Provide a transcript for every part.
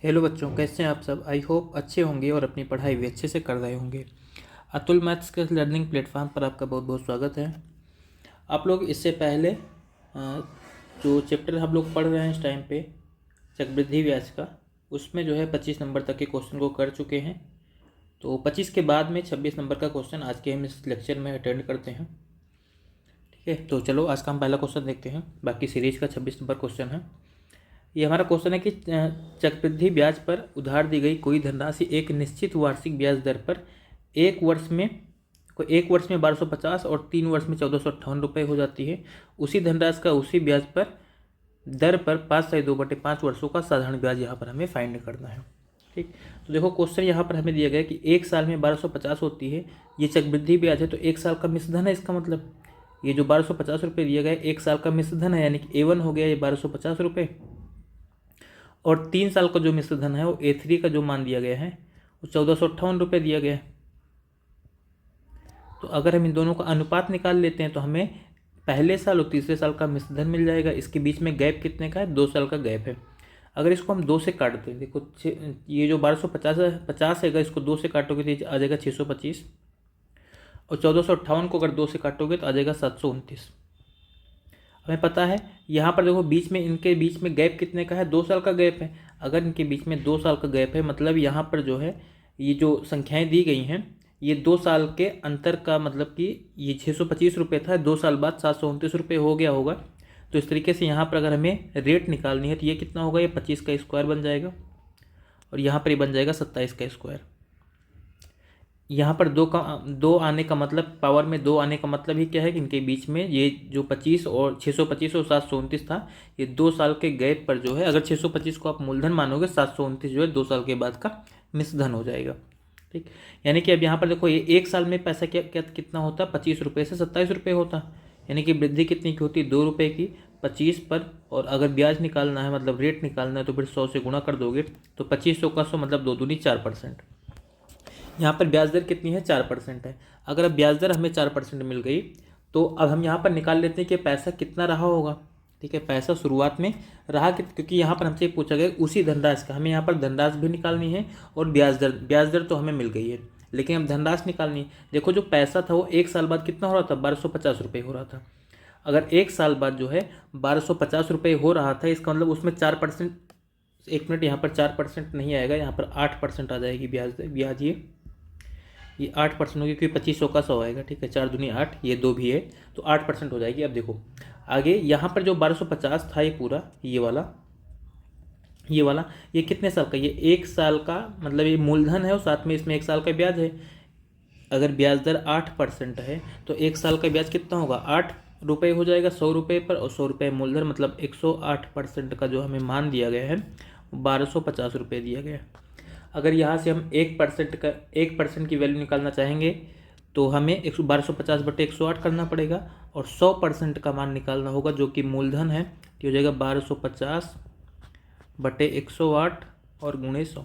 Hello बच्चों, कैसे हैं आप सब। आई होप अच्छे होंगे और अपनी पढ़ाई भी अच्छे से कर रहे होंगे। अतुल मैथ्स के लर्निंग प्लेटफॉर्म पर आपका बहुत बहुत स्वागत है। आप लोग इससे पहले जो चैप्टर हम लोग पढ़ रहे हैं इस टाइम पे चक्रवृद्धि ब्याज का, उसमें जो है 25 नंबर तक के क्वेश्चन को कर चुके हैं। तो 25 के बाद में 26 नंबर का क्वेश्चन आज के हम इस लेक्चर में अटेंड करते हैं। ठीक है, तो चलो आज का हम पहला क्वेश्चन देखते हैं। बाकी सीरीज का 26 नंबर क्वेश्चन है। ये हमारा क्वेश्चन है कि चक्रवृद्धि ब्याज पर उधार दी गई कोई धनराशि एक निश्चित वार्षिक ब्याज दर पर एक वर्ष में 1250 और 3 वर्ष में 1458 हो जाती है। उसी धनराशि का उसी ब्याज पर दर पर 5/2/5 वर्षों का साधारण ब्याज यहाँ पर हमें फाइंड करना है। ठीक, तो देखो क्वेश्चन यहाँ पर हमें दिया गया है कि एक साल में 1250 होती है, ये चक्रवृद्धि ब्याज है, तो एक साल का मिश्रधन है। इसका मतलब ये जो 1250 दिया गया है एक साल का मिश्रधन है, यानी कि A1 हो गया ये 1250, और 3 साल का जो मिश्रधन है वो A3 का जो मान दिया गया है वो 1458 दिया गया है। तो अगर हम इन दोनों का अनुपात निकाल लेते हैं तो हमें पहले साल और तीसरे साल का मिश्रधन मिल जाएगा। इसके बीच में गैप कितने का है, 2 साल का गैप है। अगर इसको हम 2 से काट दें, देखो ये जो 1250 है, इसको 2 से काटोगे तो आ जाएगा 625, और 1458 को अगर 2 से काटोगे तो आ जाएगा 729। हमें पता है यहाँ पर देखो बीच में इनके बीच में गैप कितने का है, 2 साल का गैप है। अगर इनके बीच में 2 साल का गैप है, मतलब यहाँ पर जो है ये जो संख्याएं दी गई हैं ये 2 साल के अंतर का, मतलब कि ये 625 रुपये था, 2 साल बाद 729 रुपये हो गया होगा। तो इस तरीके से यहाँ पर अगर हमें रेट निकालनी है तो ये कितना होगा, ये 25 का स्क्वायर बन जाएगा, और यहाँ पर ये बन जाएगा 27 का स्क्वायर। यहाँ पर 2 आने का मतलब, पावर में 2 आने का मतलब ही क्या है कि इनके बीच में ये जो 25 और 625 और 729 था, ये 2 साल के गैप पर जो है, अगर 625 को आप मूलधन मानोगे, 729 जो है 2 साल के बाद का मिश्रधन हो जाएगा। ठीक, यानी कि अब यहाँ पर देखो ये एक साल में पैसा कितना होता, 25 रुपये से 27 रुपये होता, यानी कि वृद्धि कितनी की होती, 2 रुपये की 25 पर। और अगर ब्याज निकालना है, मतलब रेट निकालना है, तो फिर 100 से गुणा कर दोगे तो 25 का 100 मतलब 2 दूनी 4%। यहाँ पर ब्याज दर कितनी है, 4% है। अगर अब ब्याज दर हमें 4% मिल गई तो अब हम यहाँ पर निकाल लेते हैं कि पैसा कितना रहा होगा। ठीक है, पैसा शुरुआत में रहा क्योंकि यहाँ पर हमसे पूछा गया उसी धनराशि का, हमें यहाँ पर धनराशि भी निकालनी है और ब्याज दर तो हमें मिल गई है, लेकिन हम धनराशि निकालनी है। देखो जो पैसा था वो एक साल बाद कितना हो रहा था, 1250 हो रहा था। अगर एक साल बाद जो है 1250 हो रहा था, इसका मतलब उसमें 4%, 1 मिनट, यहाँ पर 4% नहीं आएगा, यहाँ पर 8% आ जाएगी ब्याज। ये 8% होगी क्योंकि 2500 का 100 आएगा। ठीक है, 4 दूनी 8, ये 2 भी है तो 8% हो जाएगी। अब देखो आगे यहाँ पर जो 1250 था ये पूरा ये वाला ये कितने साल का, ये 1 साल का, मतलब ये मूलधन है और साथ में इसमें 1 साल का ब्याज है। अगर ब्याज दर 8% है तो 1 साल का ब्याज कितना होगा, 8 रुपये हो जाएगा 100 रुपये पर, और 100 रुपये मूलधन, मतलब 108% का जो हमें मान दिया गया है 1250 रुपये दिया गया है। अगर यहाँ से हम 1% की वैल्यू निकालना चाहेंगे तो हमें 1250/108 करना पड़ेगा, और 100% का मान निकालना होगा जो कि मूलधन है, तो हो जाएगा 1250/108 और गुणे 100,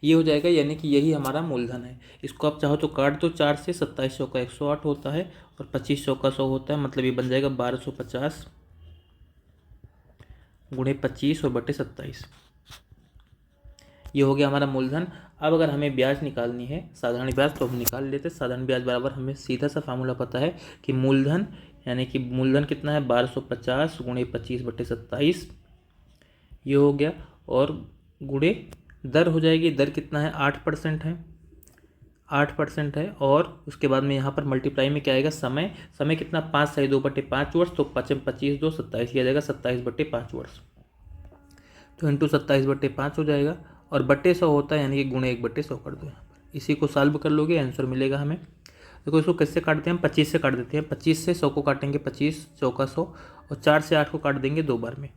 ये हो जाएगा, यानी कि यही हमारा मूलधन है। इसको आप चाहो तो काट दो 4 से, 2700 का 108 होता है और 2500 का 100 होता है, मतलब ये बन जाएगा 1250 गुणे 25 और बटे 27, ये हो गया हमारा मूलधन। अब अगर हमें ब्याज निकालनी है, साधारण ब्याज, तो हम निकाल लेते हैं। साधारण ब्याज बराबर हमें सीधा सा फार्मूला पता है कि मूलधन, यानी कि मूलधन कितना है 1250 गुणे 25/27, ये हो गया, और गुणे दर हो जाएगी, दर कितना है 8% है, 8% है, और उसके बाद में यहाँ पर मल्टीप्लाई में क्या आएगा, समय कितना 5/2/5 वर्ष, तो 25 2 27, किया जाएगा 27/5 वर्ष, तो इंटू 27/5 हो जाएगा, और बटे 100 होता है, यानी कि गुणे 1/100 कर दो। यहाँ पर इसी को सॉल्व कर लोगे आंसर मिलेगा हमें। देखो इसको कैसे काटते हैं, हम 25 से काट देते हैं, 25 से 100 को काटेंगे, 25 100 का 100, और 4 से 8 को काट देंगे 2 बार में,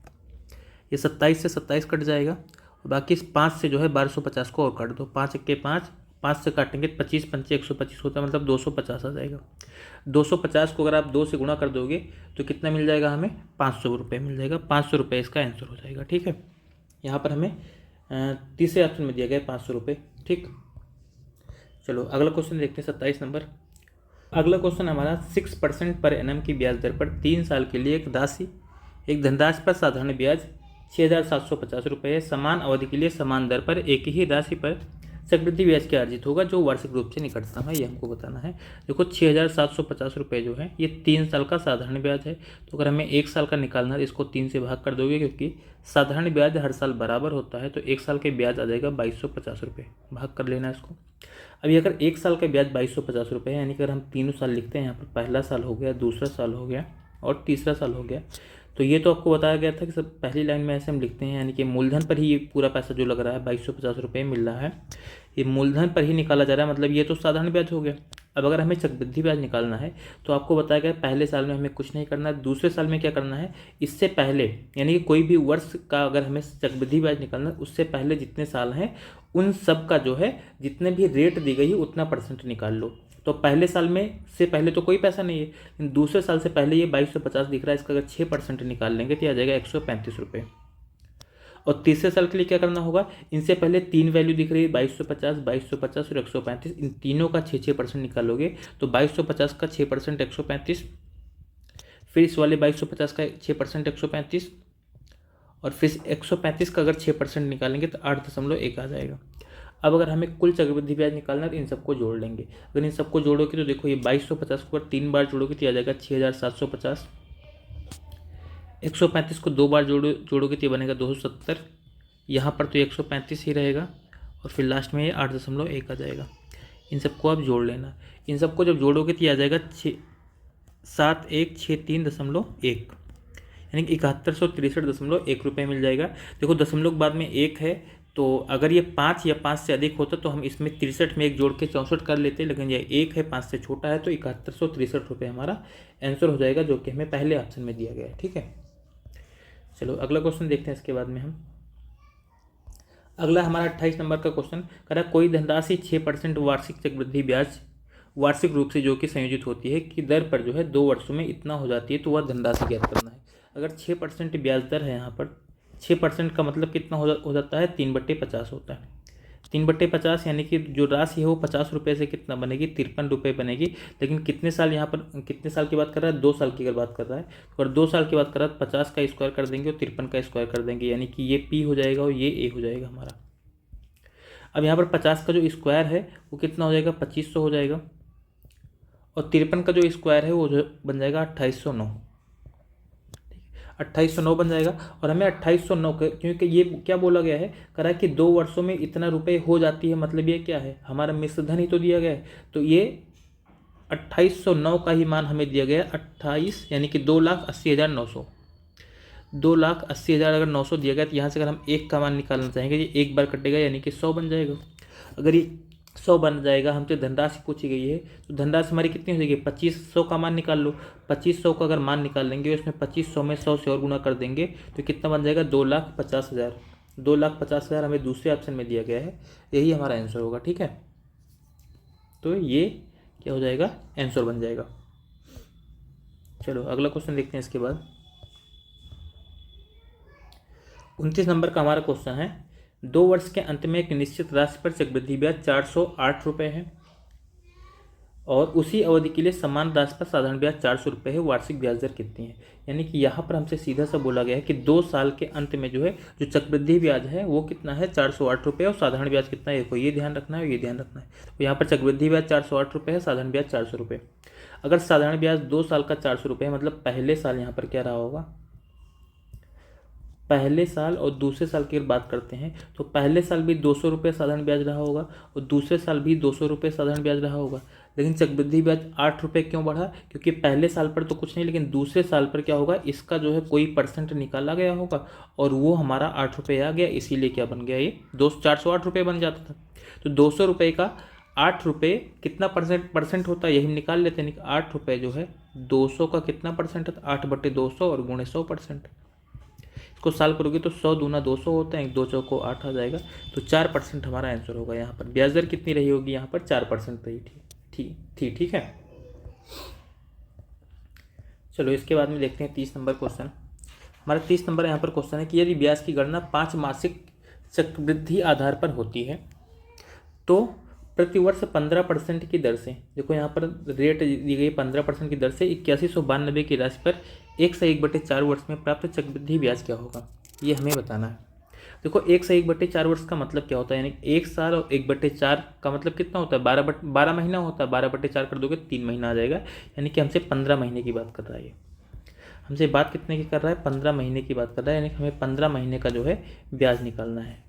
ये 27 से 27 कट जाएगा, और बाकी 5 से जो है 1250 को और काट दो, 5 1 5, 5 से काटेंगे 25 पंचे 125 होता है, मतलब 250 आ जाएगा। 250 को अगर आप 2 से गुणा कर दोगे तो कितना मिल जाएगा हमें, 500 रुपये मिल जाएगा। 500 रुपये इसका आंसर हो जाएगा। ठीक है, यहाँ पर हमें तीसरे ऑप्शन में दिया गया 500 रुपये। ठीक, चलो अगला क्वेश्चन देखते हैं, 27 नंबर। अगला क्वेश्चन हमारा 6% पर एनम की ब्याज दर पर 3 साल के लिए एक धनराशि पर साधारण ब्याज 6,750 रुपये है। समान अवधि के लिए समान दर पर एक ही राशि पर चक्रवृद्धि ब्याज क्या अर्जित होगा जो वार्षिक रूप से निकटतम है, ये हमको बताना है। देखो 6,750 रुपये जो है ये 3 साल का साधारण ब्याज है। तो अगर हमें 1 साल का निकालना है इसको 3 से भाग कर दोगे, क्योंकि साधारण ब्याज हर साल बराबर होता है। तो 1 साल के ब्याज आ जाएगा 2,250 रुपये, भाग कर लेना इसको। अभी अगर 1 साल का ब्याज 2,250 रुपये है, यानी कि अगर हम तीनों साल लिखते हैं, यहाँ पर पहला साल हो गया, दूसरा साल हो गया और तीसरा साल हो गया। तो ये तो आपको बताया गया था कि सब पहली लाइन में ऐसे हम लिखते हैं, यानी कि मूलधन पर ही ये पूरा पैसा जो लग रहा है 2,250 रुपये मिल रहा है, ये मूलधन पर ही निकाला जा रहा है, मतलब ये तो साधारण ब्याज हो गया। अब अगर हमें चक्रवृद्धि ब्याज निकालना है तो आपको बताया गया पहले साल में हमें कुछ नहीं करना है, दूसरे साल में क्या करना है, इससे पहले यानी कि कोई भी वर्ष का अगर हमें चक्रवृद्धि ब्याज निकालना है उससे पहले जितने साल हैं उन सब का जो है जितने भी रेट दी गई है उतना परसेंट निकाल लो। तो पहले साल में से पहले तो कोई पैसा नहीं है, लेकिन दूसरे साल से पहले ये 2,250 दिख रहा है, इसका अगर 6% निकाल लेंगे तो आ जाएगा 135 रुपये। और तीसरे साल के लिए क्या करना होगा, इनसे पहले 3 वैल्यू दिख रही है 2,250, 2,250 और 135, इन तीनों का 6% निकालोगे तो 2,250 का 6% 135, फिर इस वाले 2,250 का 6% 135 और फिर 135 का अगर 6% निकालेंगे तो 8.1 आ जाएगा। अब अगर हमें कुल चक्रवृद्धि ब्याज निकालना है तो इन सबको जोड़ लेंगे। अगर इन सबको जोड़ोगे तो देखो ये 2,250 को 3 बार जोड़ोगे तो आ जाएगा 6,750, 135 को 2 बार जोड़ोगे तो बनेगा 270, यहाँ पर तो 135 ही रहेगा और फिर लास्ट में ये 8.1 आ जाएगा। इन सबको आप जोड़ लेना, इन सबको जब जोड़ोगे तो आ जाएगा 7163.1, यानी कि 7163.1 रुपये मिल जाएगा। देखो दशमलव के बाद में 1 है, तो अगर ये 5 या 5 से अधिक होता तो हम इसमें 63 में 1 जोड़ के 64 कर लेते, लेकिन ये 1 है, 5 से छोटा है, तो 7163 रुपये हमारा आंसर हो जाएगा, जो कि हमें पहले ऑप्शन में दिया गया है। ठीक है, चलो अगला क्वेश्चन देखते हैं। इसके बाद में हम अगला हमारा 28 नंबर का क्वेश्चन कह रहा है कोई धनराशि 6% वार्षिक चक्रवृद्धि ब्याज वार्षिक रूप से जो कि संयोजित होती है कि दर पर जो है 2 वर्षों में इतना हो जाती है, तो वह धनराशि ज्ञात करना है। अगर 6% ब्याज दर है, यहाँ पर 6% का मतलब कितना हो जाता है, 3/50 होता है। 3/50 यानी कि जो राशि है वो 50 रुपये से कितना बनेगी, 53 रुपये बनेगी। लेकिन कितने साल, यहाँ पर कितने साल की बात कर रहा है, 2 साल की अगर बात कर रहा है, अगर 2 साल की बात कर रहा है 50 का स्क्वायर कर देंगे और 53 का स्क्वायर कर देंगे, यानी कि ये P हो जाएगा और ये A हो जाएगा हमारा। अब यहाँ पर 50 का जो स्क्वायर है वो कितना हो जाएगा, 2500 हो जाएगा, और 53 का जो स्क्वायर है वो बन जाएगा 2809, 2809 बन जाएगा। और हमें 2809 क्योंकि ये क्या बोला गया है, करा कि 2 वर्षों में इतना रुपए हो जाती है, मतलब ये क्या है, हमारा मिश्र धन ही तो दिया गया है। तो ये 2809 का ही मान हमें दिया गया है 28, यानी कि 2,80,900, 2,80,000 अगर 900 दिया गया तो यहाँ से अगर हम 1 का मान निकालना चाहेंगे, ये 1 बार कटेगा यानी कि 100 बन जाएगा। अगर ये 100 बन जाएगा, हमसे धनराशि पूछी गई है, तो धनराशि हमारी कितनी हो जाएगी, 2500 का मान निकाल लो। 2500 का अगर मान निकाल लेंगे, उसमें 2500 में 100 से और गुना कर देंगे तो कितना बन जाएगा, 2,50,000। 2,50,000 हमें दूसरे ऑप्शन में दिया गया है, यही हमारा आंसर होगा। ठीक है, तो ये क्या हो जाएगा, आंसर बन जाएगा। चलो अगला क्वेश्चन देखते हैं। इसके बाद 29 नंबर का हमारा क्वेश्चन है 2 वर्ष के अंत में एक निश्चित राशि पर चक्रवृद्धि ब्याज 408 रुपये है और उसी अवधि के लिए समान राशि पर साधारण ब्याज 400 रुपये है, वार्षिक ब्याज दर कितनी है। यानी कि यहाँ पर हमसे सीधा सा बोला गया है कि 2 साल के अंत में जो है जो चक्रवृद्धि ब्याज है वो कितना है, 408 रुपये, और साधारण ब्याज कितना है, ये ध्यान रखना है, ये ध्यान रखना है। तो यहाँ पर चक्रवृद्धि ब्याज 408 रुपये है, साधारण ब्याज 400 रुपये। अगर साधारण ब्याज 2 साल का 400 रुपये है, मतलब पहले साल यहाँ पर क्या रहा होगा, पहले साल और दूसरे साल की अगर बात करते हैं तो पहले साल भी 200 रुपये साधारण ब्याज रहा होगा और दूसरे साल भी 200 रुपये साधारण ब्याज रहा होगा। लेकिन चक्रवृद्धि ब्याज 8 रुपये क्यों बढ़ा, क्योंकि पहले साल पर तो कुछ नहीं, लेकिन दूसरे साल पर क्या होगा, इसका जो है कोई परसेंट निकाला गया होगा और वो हमारा 8 रुपये आ गया, इसीलिए क्या बन गया, ये 408 रुपये बन जाता था। तो 200 रुपये का 8 रुपये कितना परसेंट होता है, यही निकाल लेते हैं। 8 रुपये जो है 200 का कितना परसेंट है, 8/200 और गुणे 100%। इसको साल करोगे तो 100 दूना 200 होता है, 2 चौको 8 आ जाएगा, तो 4% हमारा आंसर होगा। यहाँ पर ब्याज दर कितनी रही होगी, यहाँ पर 4% रही थी। ठीक है, चलो इसके बाद में देखते हैं 30 नंबर क्वेश्चन। हमारा 30 नंबर यहाँ पर क्वेश्चन है कि यदि ब्याज की गणना 5 मासिक चक्रवृद्धि आधार पर होती है तो प्रतिवर्ष 15% की दर से, देखो यहाँ पर रेट दी गई 15% की दर से 8192 की राशि पर 1 से 1/4 वर्ष में प्राप्त चक्रवृद्धि ब्याज क्या होगा। ये हमें बताना है। देखो 1/1/4 वर्ष का मतलब क्या होता है, यानी 1 साल और 1/4 का मतलब कितना होता है, 12 महीना होता है। 12/4 कर दोगे 3 महीना आ जाएगा, यानी कि हमसे 15 महीने की बात कर रहा है ये। हमसे बात कितने की कर रहा है, 15 महीने की बात कर रहा है, यानी कि हमें 15 महीने का जो है ब्याज निकालना है।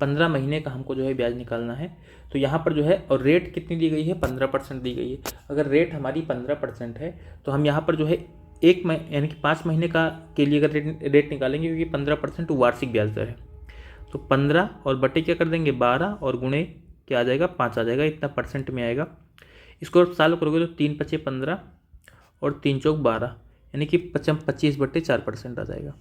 15 महीने का हमको जो है ब्याज निकालना है। तो यहाँ पर जो है, और रेट कितनी दी गई है, 15% दी गई है। अगर रेट हमारी 15% है तो हम यहाँ पर जो है यानी कि 5 महीने का के लिए अगर रेट निकालेंगे, क्योंकि 15% वार्षिक ब्याज दर है, तो 15 और बटे क्या कर देंगे 12 और गुणे क्या आ जाएगा 5 आ जाएगा, इतना परसेंट में आएगा। इसको सॉल्व करोगे तो 3 × 5 = 15 और 3 × 4 = 12, यानी कि 25/4% आ जाएगा।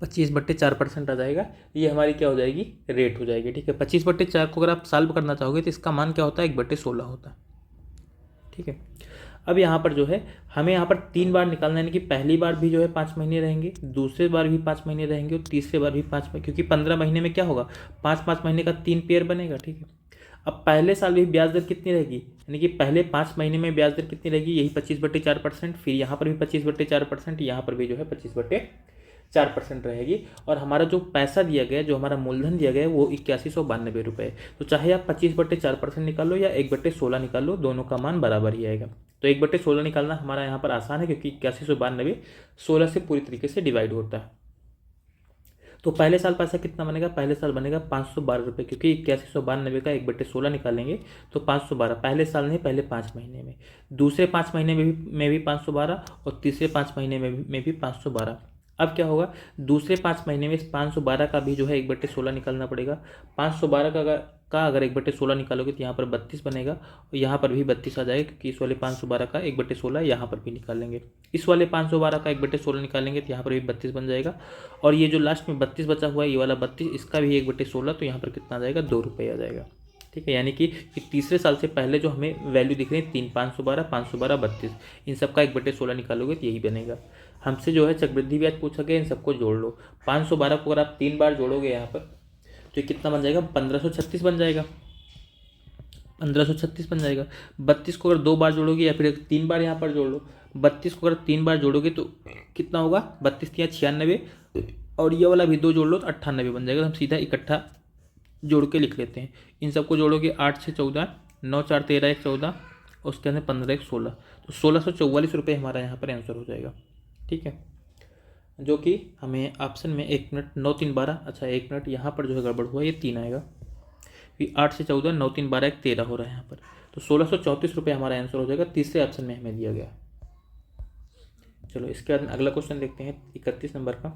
25/4% आ जाएगा। ये हमारी क्या हो जाएगी, रेट हो जाएगी। ठीक है, 25/4 को अगर आप सॉल्व करना चाहोगे तो इसका मान क्या होता है, 1/16 होता है। ठीक है, अब यहाँ पर जो है हमें यहाँ पर 3 बार निकालना है, यानी कि पहली बार भी जो है 5 महीने रहेंगे, दूसरे बार भी 5 महीने रहेंगे और तीसरे बार भी 5 महीने, क्योंकि 15 महीने में क्या होगा, 5-5 महीने का 3 पेयर बनेगा। ठीक है, अब पहले साल भी ब्याज दर कितनी रहेगी, यानी कि पहले 5 महीने में ब्याज दर कितनी रहेगी, यही 25/4%, फिर यहाँ पर भी 25/4%, यहाँ पर भी जो है 25/4% रहेगी। और हमारा जो पैसा दिया गया, जो हमारा मूलधन दिया गया है, वो 8192 रुपये। तो चाहे आप 25/4% निकाल लो या 1/16 निकाल लो, दोनों का मान बराबर ही आएगा। तो 1/16 निकालना हमारा यहाँ पर आसान है, क्योंकि 8192 16 से पूरी तरीके से डिवाइड होता है। तो पहले साल पैसा कितना बनेगा, पहले साल बनेगा 512 रुपये, क्योंकि 8192 का 1/16 निकालेंगे तो 512, पहले साल नहीं, पहले 5 महीने में। दूसरे 5 महीने में भी 512 और तीसरे 5 महीने में भी 512। अब क्या होगा, दूसरे 5 महीने में 512 का भी जो है 1/16 निकालना पड़ेगा। 512 का अगर 1/16 निकालोगे तो यहाँ पर 32 बनेगा और यहाँ पर भी 32 आ जाएगा, क्योंकि इस वाले 512 का 1/16 यहाँ पर भी निकालेंगे। इस वाले 512 का 1/16 निकालेंगे तो यहाँ पर भी 32 बन जाएगा। और ये जो लास्ट में 32 बचा हुआ है, ये वाला 32, इसका भी 1/16, तो यहाँ पर कितना आ जाएगा, 2 रुपये आ जाएगा। ठीक है, यानी कि तीसरे साल से पहले जो हमें वैल्यू दिख रही है 3, 512, 512, 32, इन सब का 1/16 निकालोगे तो यही बनेगा। हमसे जो है चक्रवृद्धि ब्याज पूछा गया, इन सबको जोड़ लो। 512 को अगर आप 3 बार जोड़ोगे यहाँ पर तो कितना बन जाएगा, 1536 बन जाएगा, 1536 बन जाएगा। 32 को अगर 2 बार जोड़ोगे या फिर 3 बार यहाँ पर जोड़ लो, 32 को अगर 3 बार जोड़ोगे तो कितना होगा, 32 × 96, और ये वाला भी 2 जोड़ लो तो 98 बन जाएगा। हम सीधा इकट्ठा जोड़ के लिख लेते हैं। इन सबको जोड़ोगे 8 × 6 = 14, 9 × 4 = 13, 1 = 14, उसके अंदर 15, 1 = 16, तो 1644 रुपये हमारा यहाँ पर आंसर हो जाएगा। ठीक है, जो कि हमें ऑप्शन में 1 मिनट 9 3 12, अच्छा 1 मिनट यहाँ पर जो है गड़बड़ हुआ, ये 3 आएगा, फिर 8 से 14, 9 3 12, 1 13 हो रहा है यहाँ पर, तो 1634 रुपये हमारा आंसर हो जाएगा, तीसरे ऑप्शन में हमें दिया गया। चलो इसके बाद अगला क्वेश्चन देखते हैं 31 नंबर का।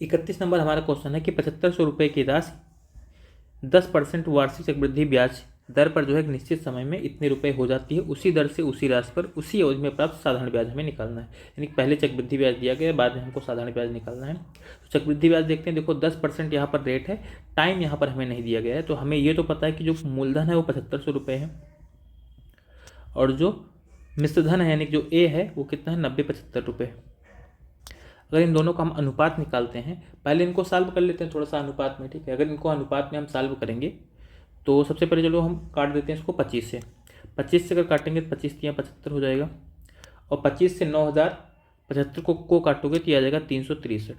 31 नंबर हमारा क्वेश्चन है कि 7500 रुपये की राशि 10% वार्षिक चक्रवृद्धि ब्याज दर पर जो है एक निश्चित समय में इतने रुपए हो जाती है, उसी दर से उसी राशि पर उसी अवधि में प्राप्त साधारण ब्याज हमें निकालना है। यानी पहले चक्रवृद्धि ब्याज दिया गया, बाद में हमको साधारण ब्याज निकालना है। तो चक्रवृद्धि ब्याज देखते हैं, देखो 10% यहाँ पर रेट है, टाइम यहाँ पर हमें नहीं दिया गया है। तो हमें ये तो पता है कि जो मूलधन है वो 7500 रुपये है, और जो मिश्र धन है यानी जो ए है वो कितना है, 90-75 रुपये। अगर इन दोनों का हम अनुपात निकालते हैं, पहले इनको सॉल्व कर लेते हैं थोड़ा सा अनुपात में। ठीक है, अगर इनको अनुपात में हम सॉल्व करेंगे तो सबसे पहले चलो हम काट देते हैं इसको 25 से। 25 से अगर काटेंगे तो 25 × 3 = 75 हो जाएगा, और 25 से 9075 को काटोगे तो आ जाएगा 363।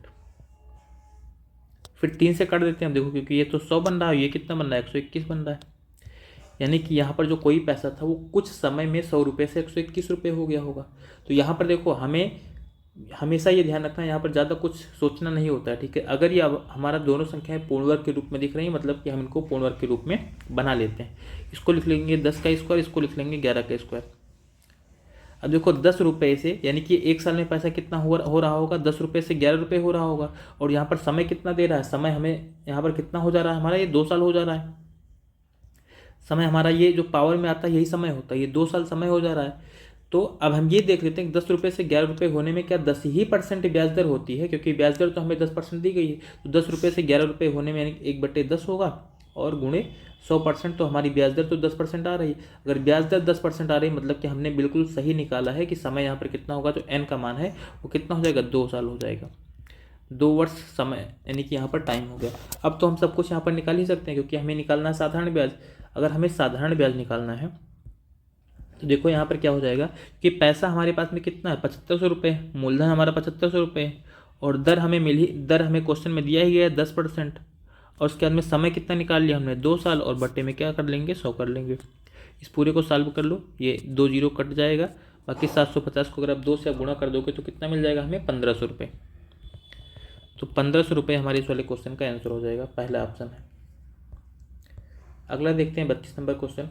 फिर 3 से काट देते हैं हम, देखो क्योंकि ये तो 100 बन रहा है, ये कितना बन रहा है, 121 बन रहा है। यानी कि यहाँ पर जो कोई पैसा था वो कुछ समय में 100 रुपये से 121 रुपये हो गया होगा। तो यहाँ पर देखो हमें हमेशा ये ध्यान रखना है, यहाँ पर ज़्यादा कुछ सोचना नहीं होता है। ठीक है, अगर ये हमारा दोनों संख्याएं पूर्ण वर्ग के रूप में दिख रही हैं, मतलब कि हम इनको पूर्ण वर्ग के रूप में बना लेते हैं। इसको लिख लेंगे 10 का स्क्वायर, इसको लिख लेंगे 11 का स्क्वायर। अब देखो 10 रुपये से, यानी कि एक साल में पैसा कितना हो रहा होगा, 10 रुपये से 11 रुपये हो रहा होगा। और यहाँ पर समय कितना दे रहा है, समय हमें यहाँ पर कितना हो जा रहा है, हमारा ये 2 साल हो जा रहा है। समय हमारा ये जो पावर में आता है यही समय होता है, ये 2 साल समय हो जा रहा है। तो अब हम ये देख लेते हैं कि 10 रुपये से 11 रुपये होने में क्या 10 ही % ब्याज दर होती है, क्योंकि ब्याज दर तो हमें 10% दी गई है। तो 10 रुपये से 11 रुपये होने में 1/10 होगा, और गुणे 100%, तो हमारी ब्याज दर तो 10% आ रही है। अगर ब्याज दर 10% आ रही है मतलब कि हमने बिल्कुल सही निकाला है कि समय यहाँ पर कितना होगा, जो n का मान है वो कितना हो जाएगा, 2 साल हो जाएगा, 2 वर्ष समय, यानी कि यहाँ पर टाइम हो गया। अब तो हम सब कुछ यहाँ पर निकाल ही सकते हैं, क्योंकि हमें निकालना है साधारण ब्याज। अगर हमें साधारण ब्याज निकालना है तो देखो यहाँ पर क्या हो जाएगा कि पैसा हमारे पास में कितना है 7500 रुपये, मूलधन हमारा 7500 रुपये है, और दर हमें क्वेश्चन में दिया ही गया है 10%, और उसके बाद में समय कितना निकाल लिया हमने 2 साल, और बट्टे में क्या कर लेंगे 100 कर लेंगे। इस पूरे को सॉल्व कर लो, ये 2 जीरो कट जाएगा, बाकी 750 को अगर आप 2 से गुणा कर दोगे तो कितना मिल जाएगा हमें 1500 रुपये। तो 1500 रुपये हमारे इस वाले क्वेश्चन का आंसर हो जाएगा, पहला ऑप्शन है। अगला देखते हैं 32 नंबर क्वेश्चन।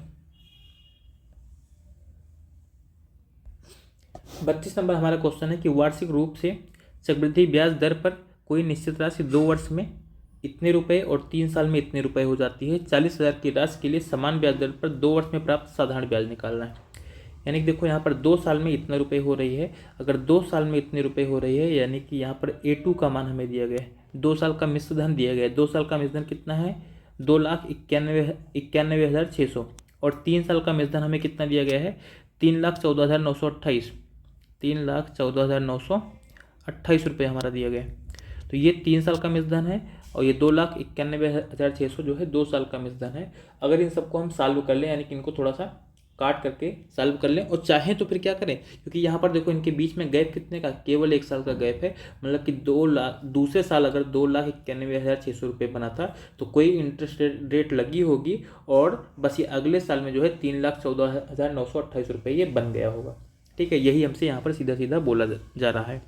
32 नंबर हमारा क्वेश्चन है कि वार्षिक रूप से चक्रवृद्धि ब्याज दर पर कोई निश्चित राशि 2 वर्ष में इतने रुपए और 3 साल में इतने रुपए हो जाती है। 40,000 की राशि के लिए समान ब्याज दर पर 2 वर्ष में प्राप्त साधारण ब्याज निकालना है। यानी कि देखो यहाँ पर 2 साल में इतने रुपए हो रही है, अगर 2 साल में इतने रुपए हो रही है यानी कि यहाँ पर A2 का मान हमें दिया गया है, 2 साल का मिश्र धन दिया गया है। 2 साल का मिश्र धन कितना है 2,91,600, और 3 साल का मिश्र धन हमें कितना दिया गया है 3,14,928, 3,14,928 हमारा दिया गया है। तो ये 3 साल का मिश्र धन है, और ये 2,91,600 जो है 2 साल का मिश्र धन है। अगर इन सबको हम सॉल्व कर लें, यानी कि इनको थोड़ा सा काट करके सॉल्व कर लें, और चाहें तो फिर क्या करें, क्योंकि यहाँ पर देखो इनके बीच में गैप कितने का केवल 1 साल का गैप है, मतलब कि 2 लाख दूसरे साल अगर 2,91,600 बना था तो कोई इंटरेस्ट रेट लगी होगी, और बस ये अगले साल में जो है 3,14,928 ये बन गया होगा। ठीक है, यही हमसे यहाँ पर सीधा सीधा बोला जा रहा है।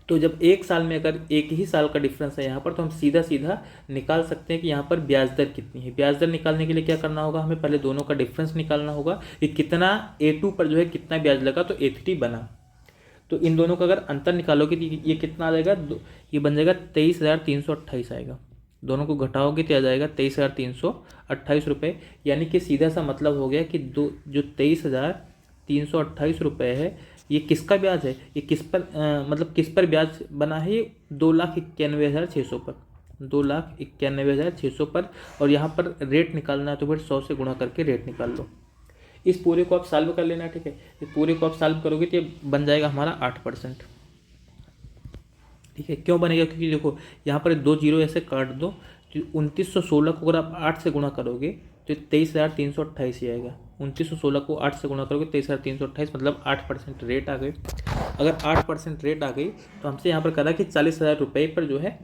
तो जब 1 साल में अगर एक ही साल का डिफरेंस है यहाँ पर, तो हम सीधा सीधा निकाल सकते हैं कि यहाँ पर ब्याज दर कितनी है। ब्याज दर निकालने के लिए क्या करना होगा, हमें पहले दोनों का डिफरेंस निकालना होगा कि कितना A2 पर जो है कितना ब्याज लगा तो A3 बना। तो इन दोनों का अगर अंतर निकालोगे तो ये कितना आ जाएगा, ये बन जाएगा 23,328 आएगा। दोनों को घटाओगे तो आ जाएगा 23,328 यानी कि सीधा सा मतलब हो गया कि जो 23,328 है ये किसका ब्याज है, ये किस पर मतलब किस पर ब्याज बना है, ये 2,91,600 पर, 2,91,600 पर। और यहाँ पर रेट निकालना है तो फिर 100 से गुणा करके रेट निकाल लो। इस पूरे को आप सॉल्व कर लेना। ठीक है, इस पूरे को आप सॉल्व करोगे तो ये बन जाएगा हमारा 8%। ठीक है, क्यों बनेगा, क्योंकि देखो यहाँ पर 2 जीरो ऐसे काट दो, तो 2916 को अगर आप 8 से गुणा करोगे तो 23,328 ही आएगा। 2916 को 8 से गुणा करोगे 23,328, मतलब 8% रेट आ गई। अगर 8% रेट आ गई तो हमसे यहाँ पर कहा कि 40,000 रुपये पर जो है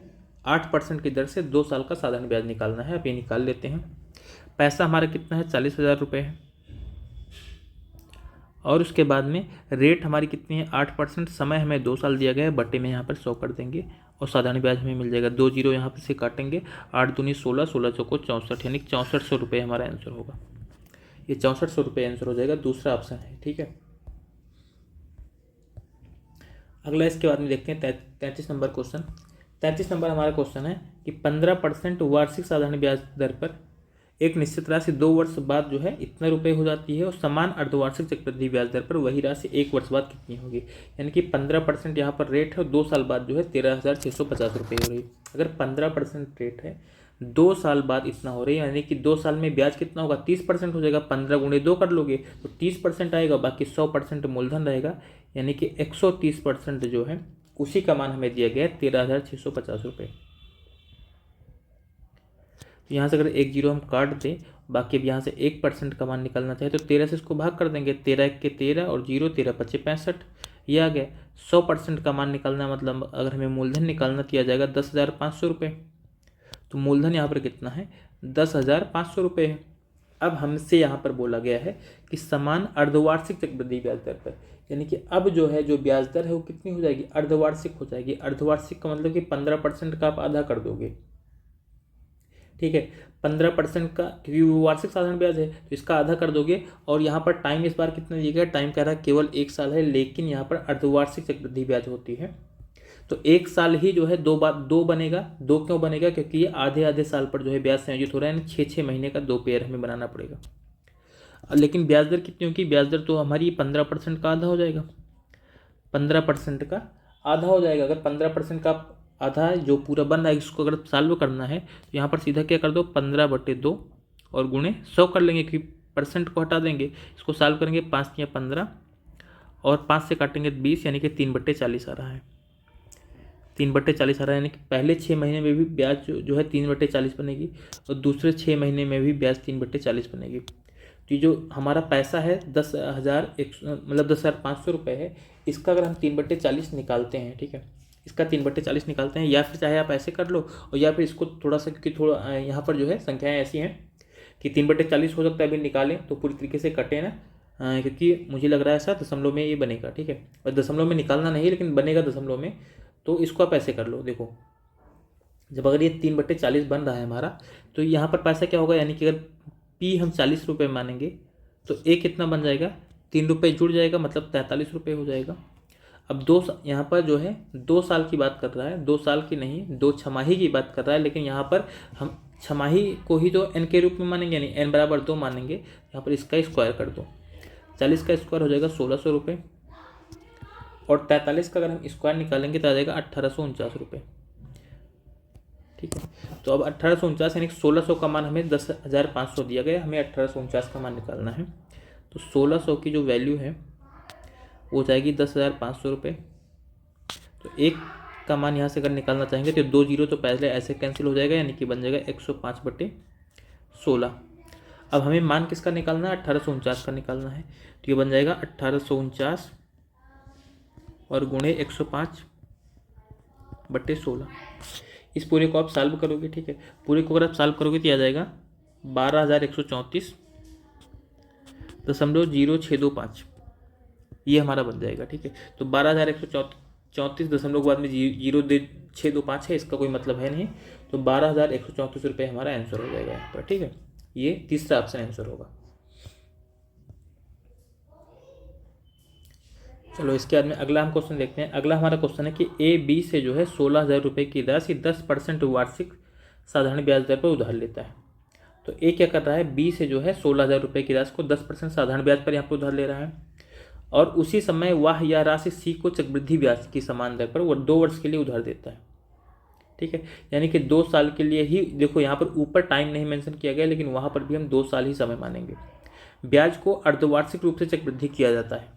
8% की दर से 2 साल का साधारण ब्याज निकालना है। आप ये निकाल लेते हैं। पैसा हमारा कितना है 40,000 रुपये है, और उसके बाद में रेट हमारी कितनी है 8%, समय हमें 2 साल दिया गया है, बट्टे में यहाँ पर 100 कर देंगे, और साधारण ब्याज हमें मिल जाएगा 2 जीरो यहाँ पर से काटेंगे, 8 दूनी 16, 16 चौको 64, यानी 6400 रुपये हमारा आंसर होगा। ये 6400 रुपये आंसर हो जाएगा, दूसरा ऑप्शन है। ठीक है, अगला इसके बाद में देखते हैं 33 नंबर क्वेश्चन। 33 नंबर हमारा क्वेश्चन है कि 15% वार्षिक साधारण ब्याज दर पर एक निश्चित राशि 2 वर्ष बाद जो है इतने रुपए हो जाती है, और समान अर्धवार्षिक चक्रवृद्धि ब्याज दर पर वही राशि 1 वर्ष बाद कितनी होगी। यानी कि 15% यहाँ पर रेट है, और 2 साल बाद जो है 13,650 रुपये हो रही है। अगर 15% रेट है, 2 साल बाद इतना हो रही है, यानी कि 2 साल में ब्याज कितना होगा 30% हो जाएगा। 15 गुणे 2 कर लोगे तो 30% आएगा, बाकी 100% मूलधन रहेगा, यानी कि 130% जो है उसी का मान हमें दिया गया है 13,650 रुपये। तो यहाँ से अगर 1 जीरो हम काट दें, बाकी अब यहाँ से 1% का मान निकालना चाहे तो 13 से इसको भाग कर देंगे, 13 के 13 और 0 13 25 65, ये आ गया। 100% का मान निकालना मतलब अगर हमें मूलधन निकालना किया जाएगा 10,500 रुपये। तो मूलधन यहाँ पर कितना है 10,500 रुपये है। अब हमसे यहाँ पर बोला गया है कि समान अर्धवार्षिक चक्रवृद्धि ब्याज दर पर, यानी कि अब जो है जो ब्याज दर है वो कितनी हो जाएगी अर्धवार्षिक हो जाएगी। अर्धवार्षिक का मतलब कि 15% का आप आधा कर दोगे। ठीक है, 15% का, क्योंकि वो वार्षिक साधारण ब्याज है तो इसका आधा कर दोगे। और यहाँ पर टाइम इस बार कितना दिया गया, टाइम कह रहा है केवल 1 साल है, लेकिन यहाँ पर अर्धवार्षिक चक्रवृद्धि ब्याज होती है तो 1 साल ही जो है 2 बनेगा। 2 क्यों बनेगा, क्योंकि ये आधे आधे साल पर जो है ब्याज संयोजित हो रहा है, 6-6 महीने का 2 पेयर हमें बनाना पड़ेगा। लेकिन ब्याज दर कितनी होगी, ब्याज दर तो हमारी 15% का आधा हो जाएगा, 15% का आधा हो जाएगा। अगर 15% का आधा जो पूरा बन रहा है इसको अगर सॉल्व करना है तो यहाँ पर सीधा क्या कर दो 15/2 और गुणे 100 कर लेंगे, क्योंकि परसेंट को हटा देंगे। इसको सॉल्व करेंगे 5 या 15 और 5 से काटेंगे 20, यानी कि 3/40 आ रहा है। 3/40 आ रहा है, यानी कि पहले 6 महीने में भी ब्याज जो है 3/40 बनेगी, और दूसरे 6 महीने में भी ब्याज 3/40 बनेगी। तो ये जो हमारा पैसा है 10,500 रुपये है, इसका अगर हम 3/40 निकालते हैं, ठीक है, इसका 3/40 निकालते हैं, या फिर चाहे आप ऐसे कर लो, और या फिर इसको थोड़ा सा, क्योंकि थोड़ा यहाँ पर जो है संख्याएँ ऐसी हैं कि 3/40 हो सकता है अभी निकालें तो पूरी तरीके से कटे ना, क्योंकि मुझे लग रहा है ऐसा दशमलव में ये बनेगा, ठीक है, और दशमलव में निकालना नहीं लेकिन बनेगा दशमलव में। तो इसको आप ऐसे कर लो, देखो जब अगर ये 3/40 बन रहा है हमारा, तो यहाँ पर पैसा क्या होगा, यानी कि अगर पी हम 40 रुपये मानेंगे तो ए कितना बन जाएगा, 3 रुपये जुड़ जाएगा, मतलब 43 रुपये हो जाएगा। अब यहाँ पर जो है 2 साल की बात कर रहा है, 2 साल की नहीं 2 छमाही की बात कर रहा है, लेकिन यहाँ पर हम छमाही को ही तो n के रूप में मानेंगे, यानी n बराबर 2 मानेंगे। यहाँ पर इसका स्क्वायर कर दो, 40 का स्क्वायर हो जाएगा 1600 रुपये, और 43 का अगर हम स्क्वायर निकालेंगे तो आ जाएगा 1849 रुपये, ठीक है। तो अब 1849 यानी 1600 का मान हमें 10,500 दिया गया, हमें 1849 का मान निकालना है। तो 1600 की जो वैल्यू है वो जाएगी 10,500 रुपये। तो एक का मान यहाँ से अगर निकालना चाहेंगे तो 2 जीरो तो पहले ऐसे कैंसिल हो जाएगा, यानी कि बन जाएगा 105/16। अब हमें मान किसका निकालना है, 1849 का निकालना है। तो ये बन जाएगा 1849 और गुणे 105/16। इस पूरे को आप सॉल्व करोगे, ठीक है, पूरे को अगर आप सॉल्व करोगे तो आ जाएगा 12,134.0625, ये हमारा बन जाएगा, ठीक है। तो 12,134 दशमलव के बाद में 0.625 है, इसका कोई मतलब है नहीं, तो 12,134 रुपये हमारा आंसर हो जाएगा यहाँ पर, ठीक है। ये तीसरा ऑप्शन आंसर होगा। चलो इसके बाद में अगला हम क्वेश्चन देखते हैं। अगला हमारा क्वेश्चन है कि ए बी से जो है 16,000 रुपये की राशि 10% वार्षिक साधारण ब्याज दर पर उधार लेता है। तो ए क्या कर रहा है, बी से जो है 16,000 रुपये की राशि को 10% साधारण ब्याज पर यहाँ पर उधार ले रहा है, और उसी समय वह यह राशि सी को चक्रवृद्धि ब्याज की समान दर पर वो 2 वर्ष के लिए उधार देता है, ठीक है। यानी कि 2 साल के लिए ही, देखो यहाँ पर ऊपर टाइम नहीं मेंशन किया गया, लेकिन वहाँ पर भी हम 2 साल ही समय मानेंगे। ब्याज को अर्धवार्षिक रूप से चक्रवृद्धि किया जाता है।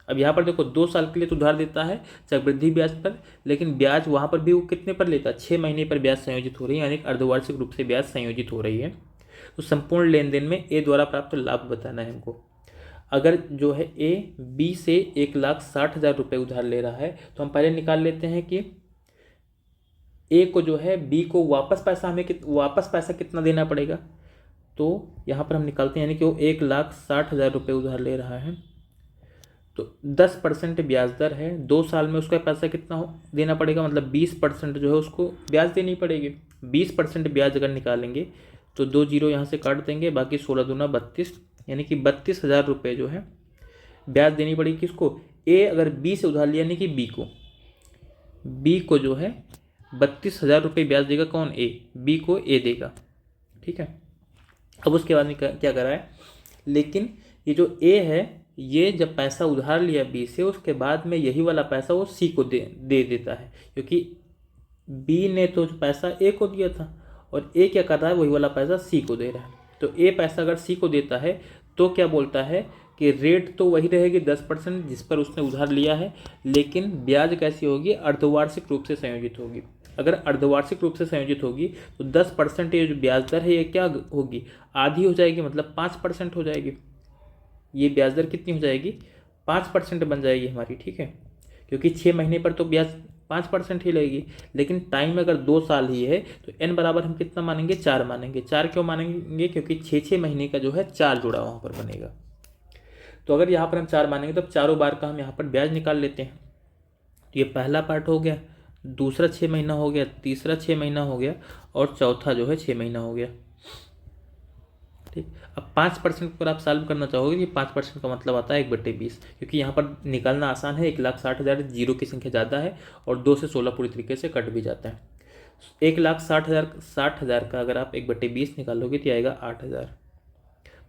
अब यहाँ पर देखो 2 साल के लिए तो उधार देता है चक्रवृद्धि ब्याज पर, लेकिन ब्याज वहाँ पर भी वो कितने पर लेता है, 6 महीने पर ब्याज संयोजित हो रही है, यानी अर्धवार्षिक रूप से ब्याज संयोजित हो रही है। तो संपूर्ण लेन देन में ए द्वारा प्राप्त लाभ बताना है हमको। अगर जो है ए बी से 1,60,000 रुपये उधार ले रहा है, तो हम पहले निकाल लेते हैं कि ए को जो है बी को वापस पैसा कितना देना पड़ेगा। तो यहाँ पर हम निकालते हैं, यानी कि वो 1,60,000 रुपये उधार ले रहा है, तो 10% ब्याज दर है, 2 साल में उसका पैसा कितना देना पड़ेगा, मतलब 20% जो है उसको ब्याज देनी पड़ेगी। 20% ब्याज अगर निकालेंगे तो 2 जीरो यहाँ से काट देंगे, बाकी 16 दूना 32, यानी कि 32,000 रुपये जो है ब्याज देनी पड़ेगी। किसको, ए अगर बी से उधार लिया, यानी कि बी को जो है 32,000 रुपये ब्याज देगा, कौन, ए, बी को ए देगा, ठीक है। अब उसके बाद में क्या करा है, लेकिन ये जो ए है, ये जब पैसा उधार लिया बी से, उसके बाद में यही वाला पैसा वो सी को दे देता है, क्योंकि बी ने तो पैसा ए को दिया था, और ए क्या कर रहा है, वही वाला पैसा सी को दे रहा है। तो ए पैसा अगर सी को देता है तो क्या बोलता है कि रेट तो वही रहेगी 10% जिस पर उसने उधार लिया है, लेकिन ब्याज कैसी होगी, अर्धवार्षिक रूप से संयोजित होगी। अगर अर्धवार्षिक रूप से संयोजित होगी तो 10% ये जो ब्याज दर है ये क्या होगी, आधी हो जाएगी, मतलब 5% हो जाएगी। ये ब्याज दर कितनी हो जाएगी, 5% बन जाएगी हमारी, ठीक है, क्योंकि 6 महीने पर तो ब्याज 5% ही लगेगी। लेकिन टाइम अगर 2 साल ही है तो n बराबर हम कितना मानेंगे, 4 मानेंगे। 4 क्यों मानेंगे, क्योंकि 6 महीने का जो है 4 जुड़ा वहाँ पर बनेगा। तो अगर यहाँ पर हम 4 मानेंगे तो चारों बार का हम यहाँ पर ब्याज निकाल लेते हैं। तो ये पहला पार्ट हो गया, दूसरा 6 महीना हो गया, तीसरा 6 महीना हो गया, और चौथा जो है 6 महीना हो गया, ठीक। अब 5% पर आप सॉल्व करना चाहोगे कि 5% का मतलब आता है 1/20, क्योंकि यहाँ पर निकालना आसान है। 1,60,000 जीरो की संख्या ज़्यादा है, और 2 से 16 पूरी तरीके से कट भी जाता है। 1,60,000 का अगर आप 1/20 निकालोगे तो आएगा 8,000।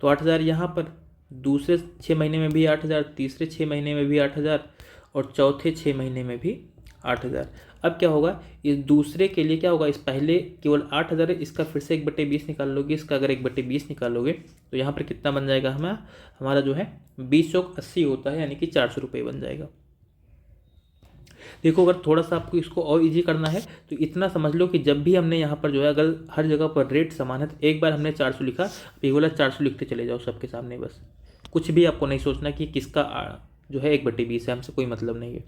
तो 8,000 यहाँ पर, दूसरे 6 महीने में भी 8,000, तीसरे 6 महीने में भी 8,000, और चौथे 6 महीने में भी 8,000। अब क्या होगा, इस दूसरे के लिए क्या होगा, इस पहले केवल 8,000 है, इसका फिर से 1/20 निकाल लोगे, इसका अगर 1/20 निकालोगे तो यहाँ पर कितना बन जाएगा, हमारा जो है 20 चौक 80 होता है, यानी कि 400 रुपये बन जाएगा। देखो अगर थोड़ा सा आपको इसको और इजी करना है तो इतना समझ लो कि जब भी हमने यहाँ पर जो है अगर हर जगह पर रेट समान है तो एक बार हमने 400 लिखा, ये वाला 400 लिखते चले जाओ सबके सामने, बस कुछ भी आपको नहीं सोचना कि किसका जो है 1/20 है, हमसे कोई मतलब नहीं है।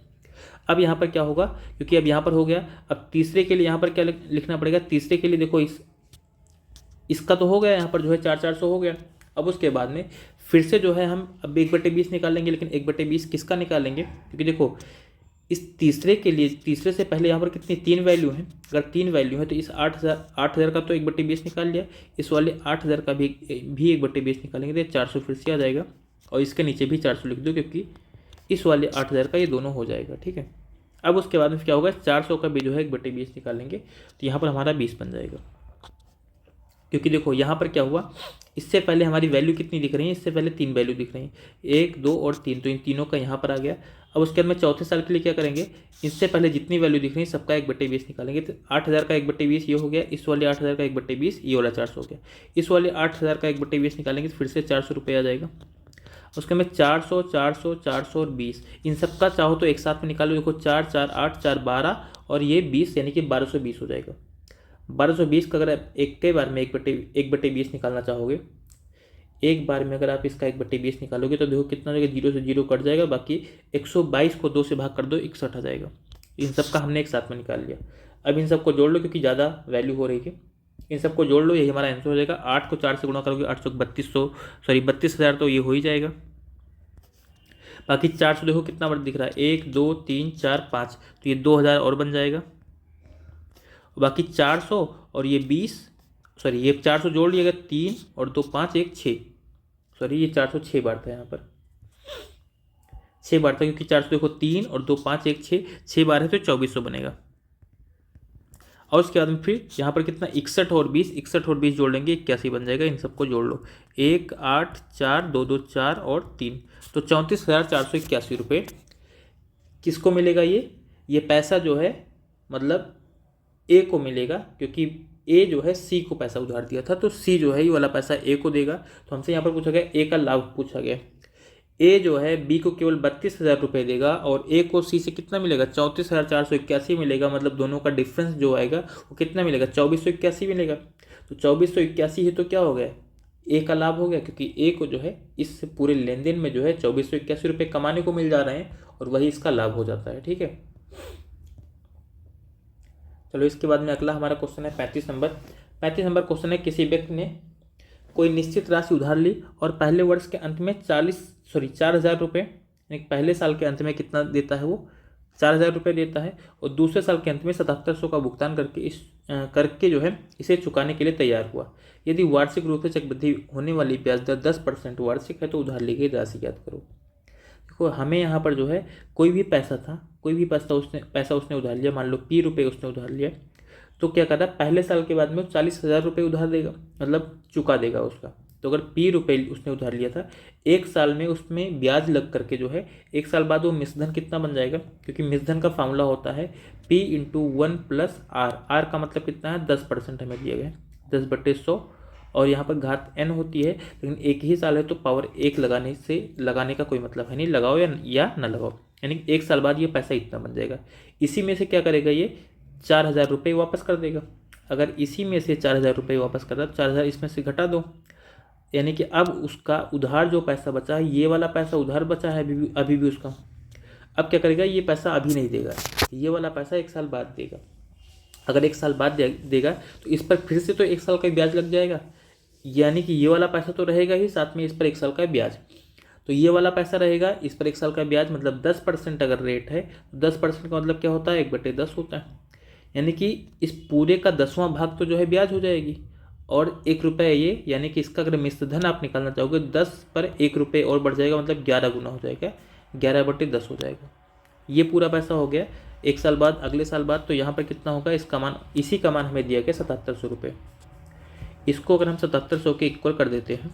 अब यहाँ पर क्या होगा, क्योंकि अब यहाँ पर हो गया, अब तीसरे के लिए यहाँ पर क्या लिखना पड़ेगा, तीसरे के लिए देखो इसका तो हो गया, यहाँ पर जो है 400 हो गया। अब उसके बाद में फिर से जो है हम अब 1/20 निकालेंगे, लेकिन 1/20 किसका निकालेंगे, क्योंकि देखो इस तीसरे के लिए तीसरे से पहले यहाँ पर कितनी 3 वैल्यू हैं, अगर 3 वैल्यू है तो इस 8,000 का तो 1/20 निकाल लिया, इस वाले 8,000 का भी 1/20 निकालेंगे तो 400 फिर से आ जाएगा, और इसके नीचे भी 400 लिख दो क्योंकि इस वाले 8,000 का ये दोनों हो जाएगा, ठीक है। अब उसके बाद में क्या होगा, 400 का भी जो है 1/20 निकालेंगे तो यहाँ पर हमारा 20 बन जाएगा, क्योंकि देखो यहाँ पर क्या हुआ, इससे पहले हमारी वैल्यू कितनी दिख रही है, इससे पहले 3 वैल्यू दिख रही हैं, 1, 2 और 3, तो इन तीनों का यहाँ पर आ गया। अब उसके बाद में चौथे साल के लिए क्या करेंगे, इससे पहले जितनी वैल्यू दिख रही है सबका 1/20 निकालेंगे, तो 8,000 का 1/20 ये हो गया, इस वाले 8,000 का 1/20 ये वाला 400 हो गया, इस वाले 8,000 का 1/20 निकालेंगे तो फिर से 400 रुपये आ जाएगा। उसके में 400, 400, 400 और 20, इन सब का चाहो तो एक साथ में निकालो, देखो 4, 4, 8, 4, 12 और ये 20, यानी कि 1220 हो जाएगा। 1220 का अगर आप एक के बार में 1/20 निकालना चाहोगे, एक बार में अगर आप इसका 1/20 निकालोगे तो देखो कितना हो जाएगा, 0 से 0 कट जाएगा, बाकी 122 को 2 से भाग कर दो 61 आ जाएगा। इन सब का हमने एक साथ में निकाल लिया। अब इन सबको जोड़ लो क्योंकि ज़्यादा वैल्यू हो रही है, इन सबको जोड़ लो, यही हमारा आंसर हो जाएगा। 8 को 4 से गुणा करोगे 32,000 तो ये हो ही जाएगा। बाकी 400 देखो कितना बड़ा दिख रहा है, 1, 2, 3, 4, 5, तो ये 2,000 और बन जाएगा। बाकी 400 और ये 20, सॉरी ये 400 जोड़ लिएगा, 3 और 2 5, 1 6, सॉरी ये 400 6 बार था, यहाँ पर 6 बार था, क्योंकि 400 देखो 3 और 2 5, 1 6 बार है तो 2400 बनेगा। और उसके बाद में फिर यहाँ पर कितना 61 और 20 जोड़ लेंगे 81 बन जाएगा। इन सबको जोड़ लो, 1, 8, 4, 2, 2, 4 और 3, तो 34,481 रुपये किसको मिलेगा, ये पैसा जो है मतलब ए को मिलेगा, क्योंकि ए जो है सी को पैसा उधार दिया था, तो सी जो है ये वाला पैसा ए को देगा। तो हमसे यहाँ पर पूछा गया ए का लाभ पूछा गया, ए जो है बी को केवल 32,000 रुपये देगा और ए को सी से कितना मिलेगा, 34,481 मिलेगा। मतलब दोनों का डिफरेंस जो आएगा वो कितना मिलेगा, 2481 मिलेगा। तो 2481 है तो क्या हो गया, ए का लाभ हो गया, क्योंकि ए को जो है इस पूरे लेन देन में जो है 2481 रुपये कमाने को मिल जा रहे हैं और वही इसका लाभ हो जाता है, ठीक है। चलो इसके बाद में अगला हमारा क्वेश्चन है 35 नंबर क्वेश्चन है, किसी व्यक्ति ने कोई निश्चित राशि उधार ली और पहले वर्ष के अंत में 4,000 रुपये, यानी पहले साल के अंत में कितना देता है वो 4,000 रुपये देता है, और दूसरे साल के अंत में 7,700 का भुगतान करके जो है इसे चुकाने के लिए तैयार हुआ। यदि वार्षिक रूप से चक्रवृद्धि होने वाली ब्याज दर 10% वार्षिक है तो उधार ली गई राशि ज्ञात करो। देखो हमें यहाँ पर जो है कोई भी पैसा उसने उधार लिया, मान लो P रुपये उसने उधार लिया, तो क्या करता है पहले साल के बाद में 40,000 रुपये उधार देगा, मतलब चुका देगा उसका। तो अगर P रुपये उसने उधार लिया था, एक साल में उसमें ब्याज लग करके जो है एक साल बाद वो मिश्रधन कितना बन जाएगा, क्योंकि मिश्रधन का फार्मूला होता है P × 1 + R। R का मतलब कितना है 10% हमें दिया गया है, 10/100, और यहाँ पर घात n होती है, लेकिन एक ही साल है तो पावर 1 लगाने का कोई मतलब है नहीं, लगाओ या ना लगाओ, यानी एक साल बाद ये पैसा इतना बन जाएगा। इसी में से क्या करेगा, ये 4,000 रुपये वापस कर देगा। अगर इसी में से 4,000 रुपये वापस कर रहा है तो 4,000 इसमें से घटा दो, यानी कि अब उसका उधार जो पैसा बचा है, ये वाला पैसा उधार बचा है अभी भी उसका, अब क्या करेगा, ये पैसा अभी नहीं देगा, ये वाला पैसा एक साल बाद देगा। अगर एक साल बाद देगा तो इस पर फिर से तो एक साल का ब्याज लग जाएगा, यानी कि ये वाला पैसा तो रहेगा ही, साथ में इस पर एक साल का ब्याज, तो ये वाला पैसा रहेगा, इस पर एक साल का ब्याज, मतलब 10% अगर रेट है तो 10% का मतलब क्या होता है, 1/10 होता है, यानी कि इस पूरे का 10वां भाग तो जो है ब्याज हो जाएगी, और 1 रुपये ये, यानी कि इसका अगर मिश्रधन आप निकालना चाहोगे 10 पर 1 रुपये और बढ़ जाएगा, मतलब 11 गुना हो जाएगा, 11/10 हो जाएगा। ये पूरा पैसा हो गया। एक साल बाद, अगले साल बाद, तो यहाँ पर कितना होगा, इसी का मान हमें दिया गया 7,700 रुपये। इसको अगर हम 7,700 के इक्वल कर देते हैं,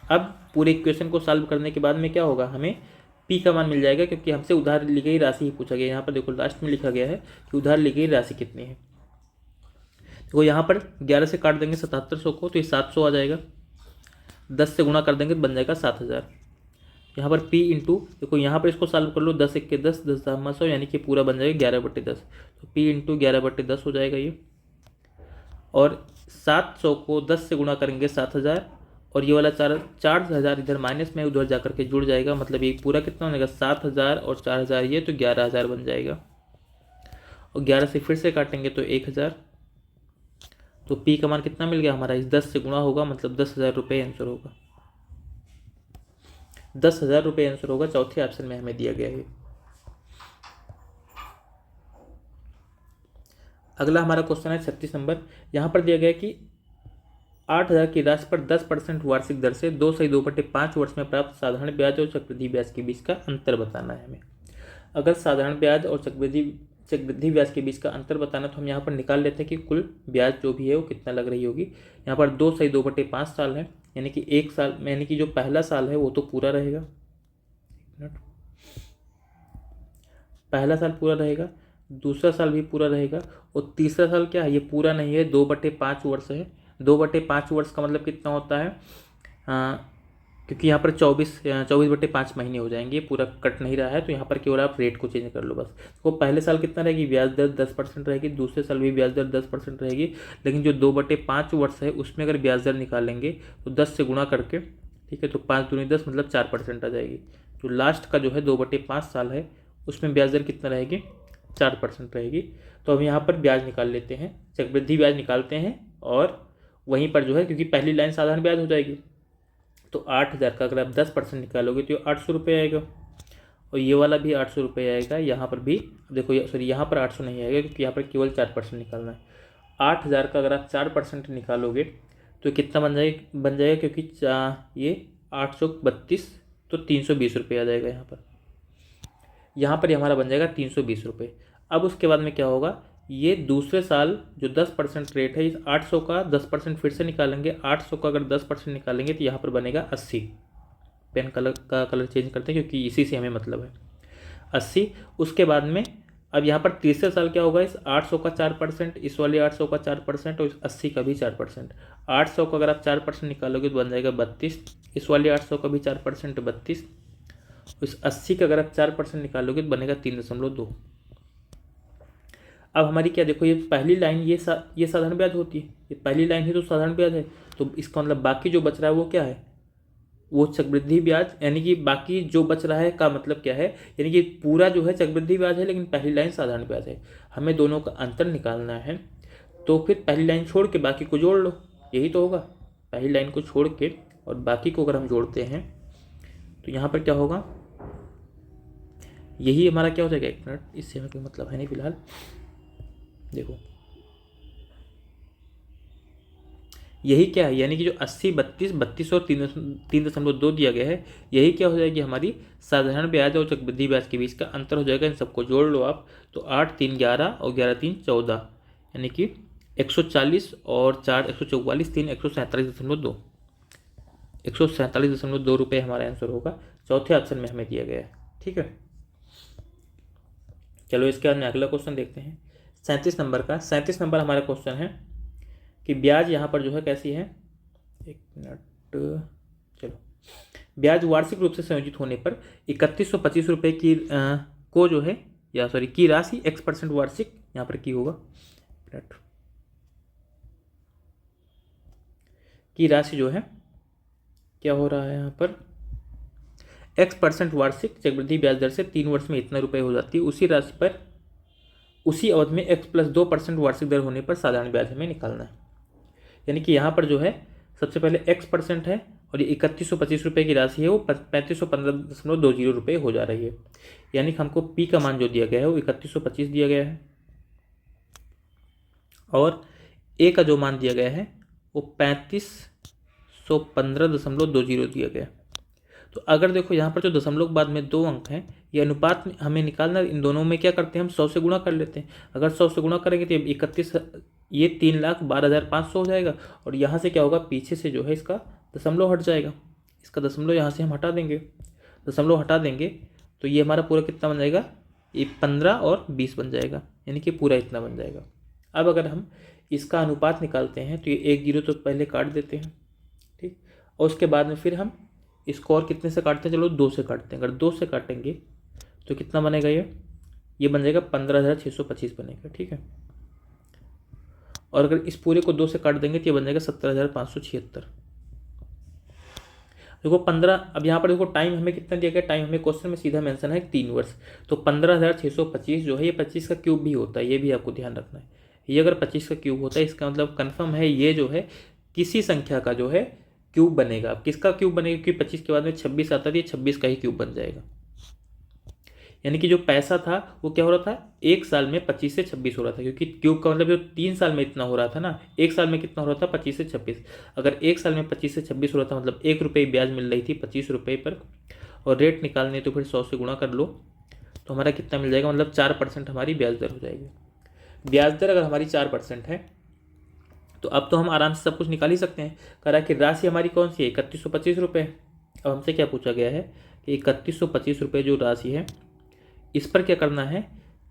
अब पूरे इक्वेशन को सॉल्व करने के बाद में क्या होगा, हमें P का मान मिल जाएगा, क्योंकि हमसे उधार ली गई राशि ही पूछा गया। यहाँ पर देखो लास्ट में लिखा गया है कि उधार ली गई राशि कितनी है। देखो यहाँ पर 11 से काट देंगे 7,700 को तो ये 700 आ जाएगा, 10 से गुणा कर देंगे तो बन जाएगा 7,000। यहाँ पर P इंटू, देखो यहाँ पर इसको सॉल्व कर लो, 10 1 10, 10 10 100, यानी कि पूरा बन जाएगा 11/10। तो P इंटू 11/10 हो जाएगा ये। और 700 को 10 से गुणा करेंगे 7000, और ये वाला 4000 इधर माइनस में उधर जा करके जुड़ जाएगा, मतलब ये पूरा कितना बनेगा 7000 और 4000 ये, तो 11000 बन जाएगा। और 11 से फिर से काटेंगे तो 1000। तो P का मान कितना मिल गया हमारा, इस 10 से गुणा होगा, मतलब 10,000 रुपये आंसर होगा। 10,000 रुपये आंसर होगा, चौथे ऑप्शन में हमें दिया गया है। अगला हमारा क्वेश्चन है 36 नंबर। यहाँ पर दिया गया कि 8,000 की राशि पर 10% वार्षिक दर से 2/2/5 वर्ष में प्राप्त साधारण ब्याज और चक्रवृद्धि ब्याज के बीच का अंतर बताना है हमें। अगर साधारण ब्याज और चक्रवृद्धि ब्याज के बीच का अंतर बताना, तो हम यहाँ पर निकाल लेते हैं कि कुल ब्याज जो भी है वो कितना लग रही होगी। यहाँ पर 2/2/5 साल है, यानी कि 1 साल, यानी कि जो पहला साल है वो तो पूरा रहेगा, पहला साल पूरा रहेगा, दूसरा साल भी पूरा रहेगा, और तीसरा साल क्या है, ये पूरा नहीं है, 2/5 वर्ष है। 2/5 वर्ष का मतलब कितना होता है, क्योंकि यहाँ पर 24/5 महीने हो जाएंगे, पूरा कट नहीं रहा है, तो यहाँ पर केवल आप रेट को चेंज कर लो बस। तो पहले साल कितना रहेगी, ब्याज दर 10% रहेगी, दूसरे साल भी ब्याज दर 10% रहेगी, लेकिन जो 2/5 वर्ष है उसमें अगर ब्याज दर निकालेंगे तो 10 से गुणा करके, ठीक है, तो 5 दूनी 10 मतलब 4% आ जाएगी। तो लास्ट का जो है 2/5 साल है उसमें ब्याज दर कितना रहेगी, 4% रहेगी। तो हम यहाँ पर ब्याज निकाल लेते हैं, चक्रवृद्धि ब्याज निकालते हैं, और वहीं पर जो है, क्योंकि पहली लाइन साधारण ब्याज हो जाएगी, तो 8,000 का अगर आप 10% निकालोगे तो 800 रुपये आएगा, और ये वाला भी 800 रुपये आएगा। यहाँ पर भी देखो, सॉरी यहाँ पर 800 नहीं आएगा, क्योंकि यहाँ पर केवल 4% निकालना है। 8,000 का अगर आप 4% निकालोगे तो कितना बन जाएगा, क्योंकि ये 832, तो 320 रुपये आ जाएगा यहाँ पर हमारा बन जाएगा 320 रुपये। अब उसके बाद में क्या होगा, ये दूसरे साल जो 10% रेट है, इस 800 का 10% फिर से निकालेंगे, 800 का अगर 10% निकालेंगे तो यहाँ पर बनेगा 80। पेन कलर का कलर चेंज करते हैं, क्योंकि इसी से हमें मतलब है 80। उसके बाद में अब यहाँ पर तीसरे साल क्या होगा, इस 800 का 4%, इस वाले 800 का 4%, और इस 80 का भी 4%। 800 का अगर आप 4% निकालोगे तो बन जाएगा 32, इस वाले 800 का भी 4% 32, इस 80 का अगर आप 4% निकालोगे तो बनेगा 3.2। अब हमारी क्या, देखो ये पहली लाइन, ये साधारण ब्याज होती है, ये पहली लाइन है तो साधारण ब्याज है, तो इसका मतलब बाकी जो बच रहा है वो क्या है, वो चक्रवृद्धि ब्याज, यानी कि बाकी जो बच रहा है का मतलब क्या है, यानी कि पूरा जो है चक्रवृद्धि ब्याज है, लेकिन पहली लाइन साधारण ब्याज है। हमें दोनों का अंतर निकालना है, तो फिर पहली लाइन छोड़ के बाकी को जोड़ लो, यही तो होगा। पहली लाइन को छोड़ के और बाकी को अगर हम जोड़ते हैं तो यहाँ पर क्या होगा, यही हमारा क्या हो जाएगा, 1 मिनट, इससे हमें कोई मतलब है नहीं फिलहाल। देखो यही क्या है, यानी कि जो 80 32 और 3.2 दिया गया है, यही क्या हो जाएगी हमारी साधारण ब्याज और चक्रवृद्धि ब्याज के बीच का अंतर हो जाएगा। इन सबको जोड़ लो आप, तो 8 3 11 और 11 3 14, यानी कि 140 और 4 144, 3 147.2, 147.2 रुपये हमारा आंसर होगा। चौथे ऑप्शन में हमें दिया गया है, ठीक है। चलो इसके बाद में अगला क्वेश्चन देखते हैं 37 नंबर का। 37 नंबर हमारा क्वेश्चन है कि ब्याज यहाँ पर जो है कैसी है, 1 मिनट, चलो, ब्याज वार्षिक रूप से संयोजित होने पर 3125 रुपये की को जो है, या सॉरी की राशि X% वार्षिक, यहाँ पर की होगा, मिनट, की राशि जो है क्या हो रहा है यहाँ पर, X% वार्षिक चक्रवृद्धि ब्याज दर से 3 वर्ष में इतना रुपये हो जाती है, उसी राशि पर उसी अवधि में X+2% वार्षिक दर होने पर साधारण ब्याज हमें निकालना है। यानी कि यहाँ पर जो है सबसे पहले X% है, और ये 3125 रुपये की राशि है वो 3515.20 रुपये हो जा रही है। यानी कि हमको P का मान जो दिया गया है वो 3125 दिया गया है, और A का जो मान दिया गया है वो 3515.20 दिया गया है। तो अगर देखो यहाँ पर जो दशमलव के बाद में 2 अंक हैं, ये अनुपात में हमें निकालना, इन दोनों में क्या करते हैं हम 100 से गुणा कर लेते हैं। अगर 100 से गुणा करेंगे तो 31, ये 3,12,500 हो जाएगा, और यहाँ से क्या होगा, पीछे से जो है इसका दशमलव हट जाएगा, इसका दशमलव यहाँ से हम हटा देंगे, दशमलव हटा देंगे तो ये हमारा पूरा कितना बन जाएगा, ये 15 और 20 बन जाएगा, यानी कि पूरा इतना बन जाएगा। अब अगर हम इसका अनुपात निकालते हैं तो ये 1 0 तो पहले काट देते हैं, ठीक, और उसके बाद में फिर हम इसको और कितने से काटते हैं, चलो 2 से काटते हैं। अगर 2 से काटेंगे तो कितना बनेगा, ये बन जाएगा 15,625 बनेगा, ठीक है। और अगर इस पूरे को 2 से काट देंगे तो ये बन जाएगा 17,576। देखो 15, अब यहाँ पर देखो टाइम हमें कितना दिया गया, टाइम हमें क्वेश्चन में सीधा मेंशन है 3 वर्ष। तो 15,625 जो है ये 25 का क्यूब भी होता है, ये भी आपको ध्यान रखना है। ये अगर 25 का क्यूब होता है इसका मतलब कन्फर्म है ये जो है किसी संख्या का जो है क्यूब बनेगा। अब किसका क्यूब बनेगा, क्योंकि 25 के बाद में 26 आता है, ये 26 का ही क्यूब बन जाएगा। यानी कि जो पैसा था वो क्या हो रहा था, एक साल में 25 से 26 हो रहा था, क्योंकि क्यूब का मतलब जो 3 साल में इतना हो रहा था ना, एक साल में कितना हो रहा था 25 से 26। अगर एक साल में 25 से 26 हो रहा था मतलब 1 रुपये ब्याज मिल रही थी 25 रुपये पर, और रेट निकालने तो फिर 100 से गुणा कर लो तो हमारा कितना मिल जाएगा, मतलब 4% हमारी ब्याज दर हो जाएगी। ब्याज दर अगर हमारी 4% है तो अब तो हम आराम से सब कुछ निकाल ही सकते हैं। करा कि राशि हमारी कौन सी है, 3125 रुपये। अब हमसे क्या पूछा गया है कि 3125 रुपये जो राशि है इस पर क्या करना है,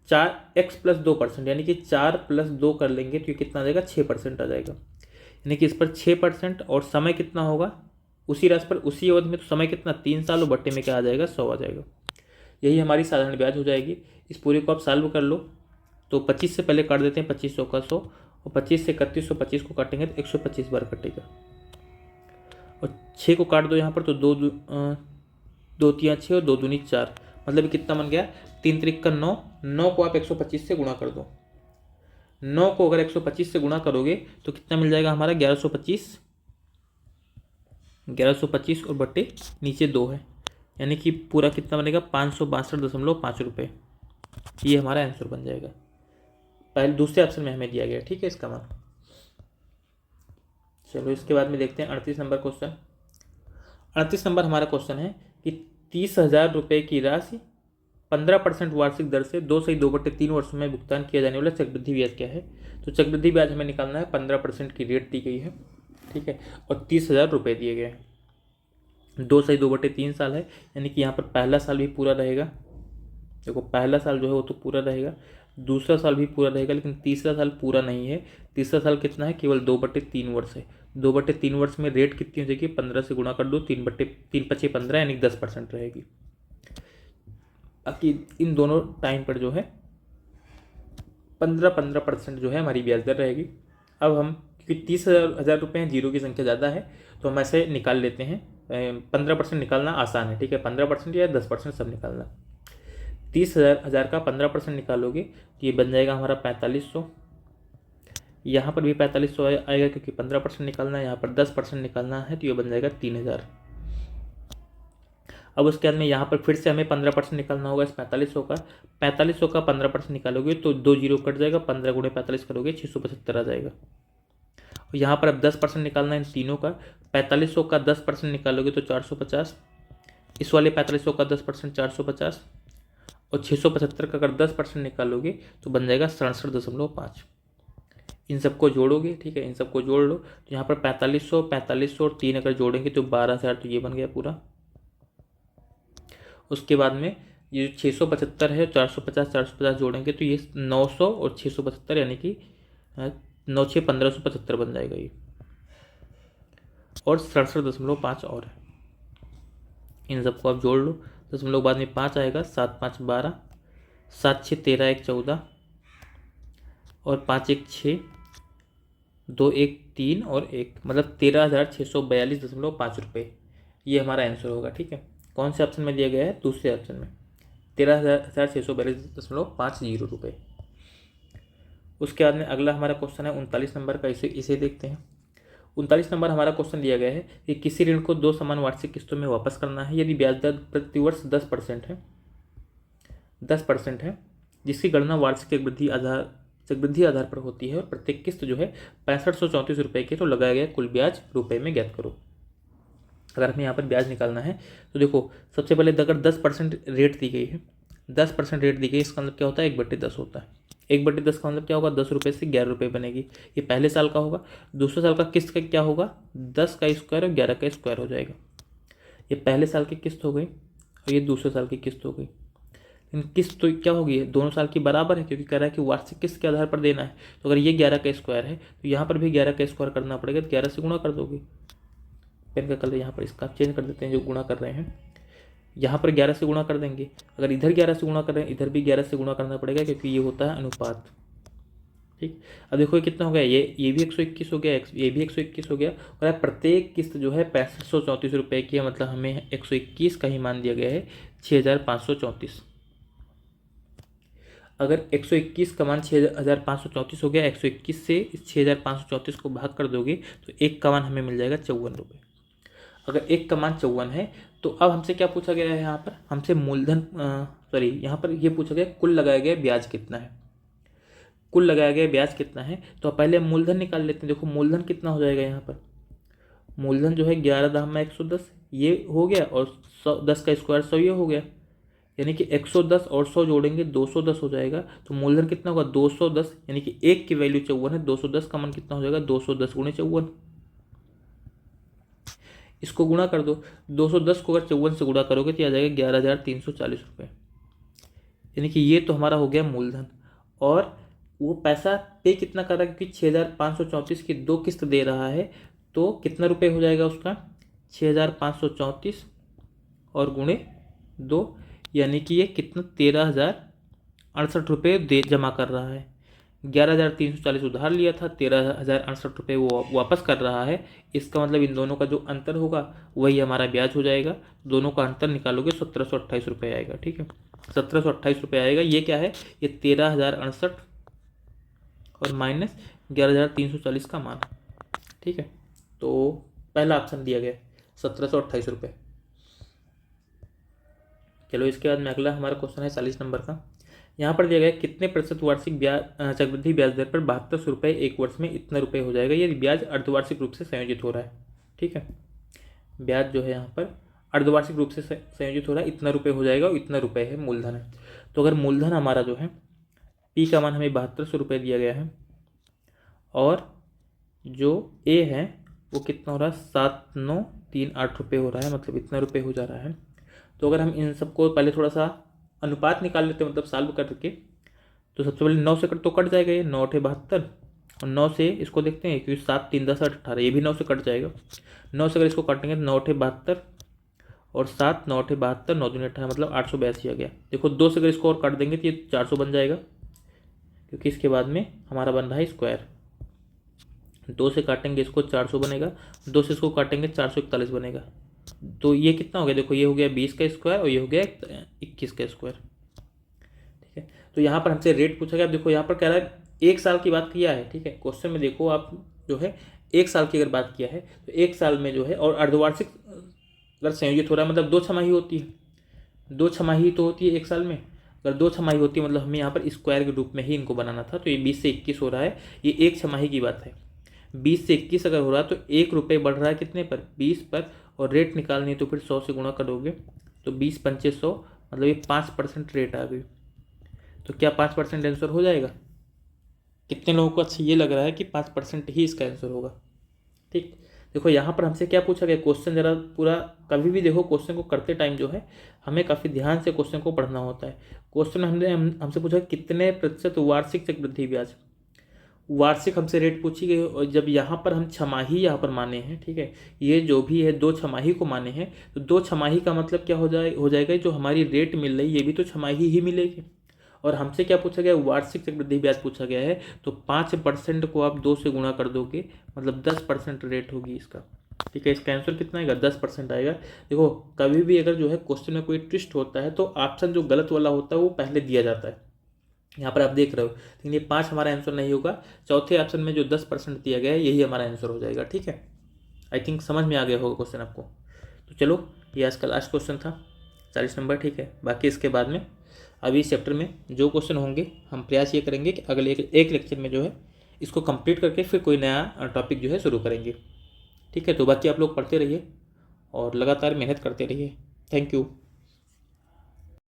4x + 2%, यानी कि 4 + 2 कर लेंगे तो ये कितना आ जाएगा, 6% आ जाएगा। यानी कि इस पर 6% और समय कितना होगा, उसी राशि पर उसी अवधि में, तो समय कितना 3 साल, और बट्टे में क्या आ जाएगा 100 आ जाएगा। यही हमारी साधारण ब्याज हो जाएगी। इस पूरे को आप सॉल्व कर लो तो 25 से पहले काट देते हैं 2500 का 100, और 25 से 3125 को काटेंगे तो 125 बार कटेगा, और 6 को काट दो यहाँ पर तो 2 2 3 6 और 2 दूनी 4, मतलब कितना बन गया 3 त्रिक का 9। 9 को आप 125 से गुणा कर दो। 9 को अगर 125 से गुणा करोगे तो कितना मिल जाएगा हमारा 1125 और बट्टे नीचे 2 है, यानी कि पूरा कितना बनेगा 562.5 रुपये। ये हमारा आंसर बन जाएगा। पहले दूसरे ऑप्शन में हमें दिया गया, ठीक है इसका मान। चलो इसके बाद में देखते हैं 38 नंबर क्वेश्चन। 38 नंबर हमारा क्वेश्चन है कि 30,000 रुपये की राशि 15% वार्षिक दर से 2 से 2/3 वर्षों में भुगतान किया जाने वाला चक्रवृद्धि ब्याज क्या है। तो चक्रवृद्धि ब्याज हमें निकालना है, 15% की रेट दी गई है, ठीक है, और 30,000 रुपये दिए गए हैं। 2 से 2/3 साल है, यानी कि यहाँ पर पहला साल भी पूरा रहेगा। देखो पहला साल जो है वो तो पूरा रहेगा, दूसरा साल भी पूरा रहेगा, लेकिन तीसरा साल पूरा नहीं है। तीसरा साल कितना है, केवल 2/3 वर्ष है। 2/3 वर्ष में रेट कितनी हो जाएगी, 15 से गुणा कर दो, 3/3 = 15, यानी 10% रहेगी। बाकी इन दोनों टाइम पर जो है 15% जो है हमारी ब्याज दर रहेगी। अब हम, क्योंकि 30,000 रुपये हैं, जीरो की संख्या ज़्यादा है, तो हम ऐसे निकाल लेते हैं। 15% निकालना आसान है, ठीक है, 15% या 10% सब निकालना। 30,000 का 15% निकालोगे तो ये बन जाएगा हमारा 4500। यहाँ पर भी 4500 आएगा, क्योंकि 15% निकालना है, यहाँ पर 10% निकालना है, तो ये बन जाएगा 3,000। अब उसके बाद में यहाँ पर फिर से हमें 15% निकालना होगा इस 4500 का। 4500 का 15% निकालोगे तो 2 जीरो कट जाएगा, 15 × 45 करोगे 675 आ जाएगा। और यहाँ पर अब 10% निकालना है इन तीनों का। 4500 का 10% निकालोगे तो 450, इस वाले 4500 का 10% 450, और 675 का अगर 10% निकालोगे तो बन जाएगा 67.5। इन सबको जोड़ोगे, ठीक है, इन सबको जोड़ लो तो यहाँ पर 4500 और 3 अगर जोड़ेंगे तो 12,000, तो ये बन गया पूरा। उसके बाद में ये 675 है, 450 जोड़ेंगे तो ये 900 और 675, यानी कि 9 6 1575 बन जाएगा ये, और 67.5 और है। इन सबको आप जोड़ लो, दशमलव बाद में 5 आएगा, 7 5 12, 7 6 13, 1 14, और 5 1 6, 2 1 3 और 1, मतलब 13,642.5 रुपये ये हमारा आंसर होगा, ठीक है। कौन से ऑप्शन में दिया गया है, दूसरे ऑप्शन में 13,642.50 रुपये। उसके बाद में अगला हमारा क्वेश्चन है 39 नंबर का, इसे देखते हैं। 39 नंबर हमारा क्वेश्चन दिया गया है कि किसी ऋण को 2 समान वार्षिक किस्तों में वापस करना है यदि ब्याज दर प्रतिवर्ष 10% है, जिसकी गणना वार्षिक चक्रवृद्धि आधार पर होती है, और प्रत्येक किस्त जो है 6534 रुपये की, तो लगाया गया कुल ब्याज रुपये में ज्ञात करो। अगर हमें यहाँ पर ब्याज निकालना है तो देखो सबसे पहले अगर 10% रेट दी गई है, 10% रेट दी गई, इसका मतलब क्या होता है 1/10 होता है। 1/10 का मतलब क्या होगा, 10 रुपये से 11 रुपये बनेगी। ये पहले साल का होगा। दूसरे साल का किस्त का क्या होगा, 10 का स्क्वायर और 11 का स्क्वायर हो जाएगा। ये पहले साल की किस्त हो गई और ये दूसरे साल की किस्त हो गई। लेकिन किस्त तो क्या होगी, दोनों साल की बराबर है, क्योंकि कह रहा है कि वार्षिक किस्त के आधार पर देना है। तो अगर ये 11 का स्क्वायर है तो यहाँ पर भी 11 का स्क्वायर करना पड़ेगा, तो 11 से गुणा कर दोगे पेन का कलर यहाँ पर इसका चेंज कर देते हैं, जो गुणा कर रहे हैं यहाँ पर 11 से गुणा कर देंगे। अगर इधर 11 से गुणा कर रहे हैं, इधर भी 11 से गुणा करना पड़ेगा, क्योंकि ये होता है अनुपात। ठीक, अब देखो ये कितना हो गया, ये भी 121 हो गया, ये भी 121 हो गया, और प्रत्येक किस्त जो है 6534 रुपये की है, मतलब हमें 121 का ही मान दिया गया है 6534। अगर 121 का मान 6534 हो गया, 121 से इस 6534 को भाग कर दोगे तो एक का मान हमें मिल जाएगा 54 रुपये। अगर एक का मान 54 है तो अब हमसे क्या पूछा गया है, यहाँ पर हमसे मूलधन सॉरी यहाँ पर ये पूछा गया कुल लगाया गया ब्याज कितना है। कुल लगाया गया ब्याज कितना है, तो पहले मूलधन निकाल लेते हैं। देखो मूलधन कितना हो जाएगा, यहाँ पर मूलधन जो है 11 दाम में 110 ये हो गया, और 10 का स्क्वायर 100 ये हो गया, यानी कि 110 और 100 जोड़ेंगे 210 हो जाएगा। तो मूलधन कितना होगा 210, यानी कि एक की वैल्यू 54 है, 210 का मान कितना हो जाएगा 210 गुणे 54। इसको गुणा कर दो, 210 को अगर 54 से गुणा करोगे तो आ जाएगा 11,340 रुपये, यानी कि ये तो हमारा हो गया मूलधन। और वो पैसा पे कितना कर रहा है, क्योंकि 6534 की 2 किस्त दे रहा है, तो कितना रुपये हो जाएगा उसका 6534 और गुणे 2, यानी कि ये कितना 13,068 रुपये दे जमा कर रहा है। 11,340 उधार लिया था, 13,068 रुपये वो वापस कर रहा है। इसका मतलब इन दोनों का जो अंतर होगा वही हमारा ब्याज हो जाएगा। दोनों का अंतर निकालोगे 1728 रुपये आएगा। ठीक है, 1728 रुपये आएगा। ये क्या है, ये 13,068 और माइनस 11,340 का मान। ठीक है, तो पहला ऑप्शन दिया गया 1728 रुपये। चलो इसके बाद में अगला हमारा क्वेश्चन है 40 नंबर का। यहाँ पर दिया गया कितने प्रतिशत वार्षिक ब्याज चक्रवृद्धि ब्याज दर पर 7200 रुपये एक वर्ष में इतना रुपये हो जाएगा। ये ब्याज अर्धवार्षिक रूप से संयोजित हो रहा है। ठीक है, ब्याज जो है यहाँ पर अर्धवार्षिक रूप से संयोजित हो रहा है, इतना रुपये हो जाएगा और इतना रुपये है मूलधन है। तो अगर मूलधन हमारा जो है पी का मान हमें 7200 रुपये दिया गया है, और जो ए है वो कितना हो रहा है 7938 रुपये हो रहा है, मतलब इतना रुपये हो जा रहा है। तो अगर हम इन सबको पहले थोड़ा सा अनुपात निकाल लेते हैं, मतलब सॉल्व करके, तो सबसे पहले 9 से तो कट जाएगा, ये 9 8 72, और 9 से इसको देखते हैं क्योंकि 7 3 10 8 18, ये भी 9 से कट जाएगा। 9 से अगर इसको काटेंगे तो 9 8 72 और 7 9 8 72 9 दूनी 18, मतलब 882 आ गया। देखो 2 से अगर इसको और काट देंगे तो ये 400 बन जाएगा, क्योंकि इसके बाद में हमारा बन रहा है स्क्वायर। 2 से काटेंगे इसको 400 बनेगा, 2 से इसको काटेंगे 441 बनेगा। तो ये कितना हो गया, देखो ये हो गया 20 का स्क्वायर और ये हो गया 21 का स्क्वायर। ठीक है, तो यहाँ पर हमसे रेट पूछा गया। देखो यहाँ पर कह रहा है 1 साल की बात किया है। ठीक है, क्वेश्चन में देखो आप जो है 1 साल की अगर बात किया है तो 1 साल में जो है, और अर्धवार्षिक अगर संयोजित हो रहा है मतलब 2 छमाही होती है, 2 छमाही तो होती है 1 साल में। अगर 2 छमाही होती है मतलब हमें यहाँ पर स्क्वायर के रूप में ही इनको बनाना था। तो ये 20 से 21 हो रहा है, ये 1 छमाही की बात है। 20 से 21 अगर हो रहा है तो 1 रुपये बढ़ रहा है कितने पर, 20 पर, और रेट निकालनी है तो फिर 100 से गुणा करोगे तो 20 पंचे 100, मतलब ये 5% रेट आ गई। तो क्या 5% आंसर हो जाएगा? कितने लोगों को अच्छा ये लग रहा है कि 5% ही इसका आंसर होगा? ठीक, देखो यहाँ पर हमसे क्या पूछा गया, क्वेश्चन जरा पूरा कभी भी देखो क्वेश्चन को करते टाइम जो है हमें काफ़ी ध्यान से क्वेश्चन को पढ़ना होता है। क्वेश्चन हमसे पूछा कितने प्रतिशत वार्षिक चक्रवृद्धि ब्याज, वार्षिक हमसे रेट पूछी गई, और जब यहाँ पर हम छमाही यहाँ पर माने हैं, ठीक है, ये जो भी है 2 छमाही को माने हैं, तो 2 छमाही का मतलब क्या हो जाएगा, जो हमारी रेट मिल रही है ये भी तो छमाही ही मिलेगी। और हमसे क्या पूछा गया, वार्षिक चक्रवृद्धि ब्याज पूछा गया है, तो 5% को आप 2 से गुणा कर दोगे, मतलब 10% रेट होगी इसका। ठीक है, इसका आंसर कितना आएगा, 10% आएगा। देखो कभी भी अगर जो है क्वेश्चन में कोई ट्विस्ट होता है तो ऑप्शन जो गलत वाला होता है वो पहले दिया जाता है। यहाँ पर आप देख रहे हो, लेकिन ये 5 हमारा आंसर नहीं होगा, चौथे ऑप्शन में जो 10% दिया गया है यही हमारा आंसर हो जाएगा। ठीक है, आई थिंक समझ में आ गया होगा क्वेश्चन आपको। तो चलो ये आज का लास्ट क्वेश्चन था 40 नंबर। ठीक है, बाकी इसके बाद में अभी इस चैप्टर में जो क्वेश्चन होंगे हम प्रयास ये करेंगे कि अगले एक लेक्चर में जो है इसको कंप्लीट करके फिर कोई नया टॉपिक जो है शुरू करेंगे। ठीक है, तो बाकी आप लोग पढ़ते रहिए और लगातार मेहनत करते रहिए। Thank you.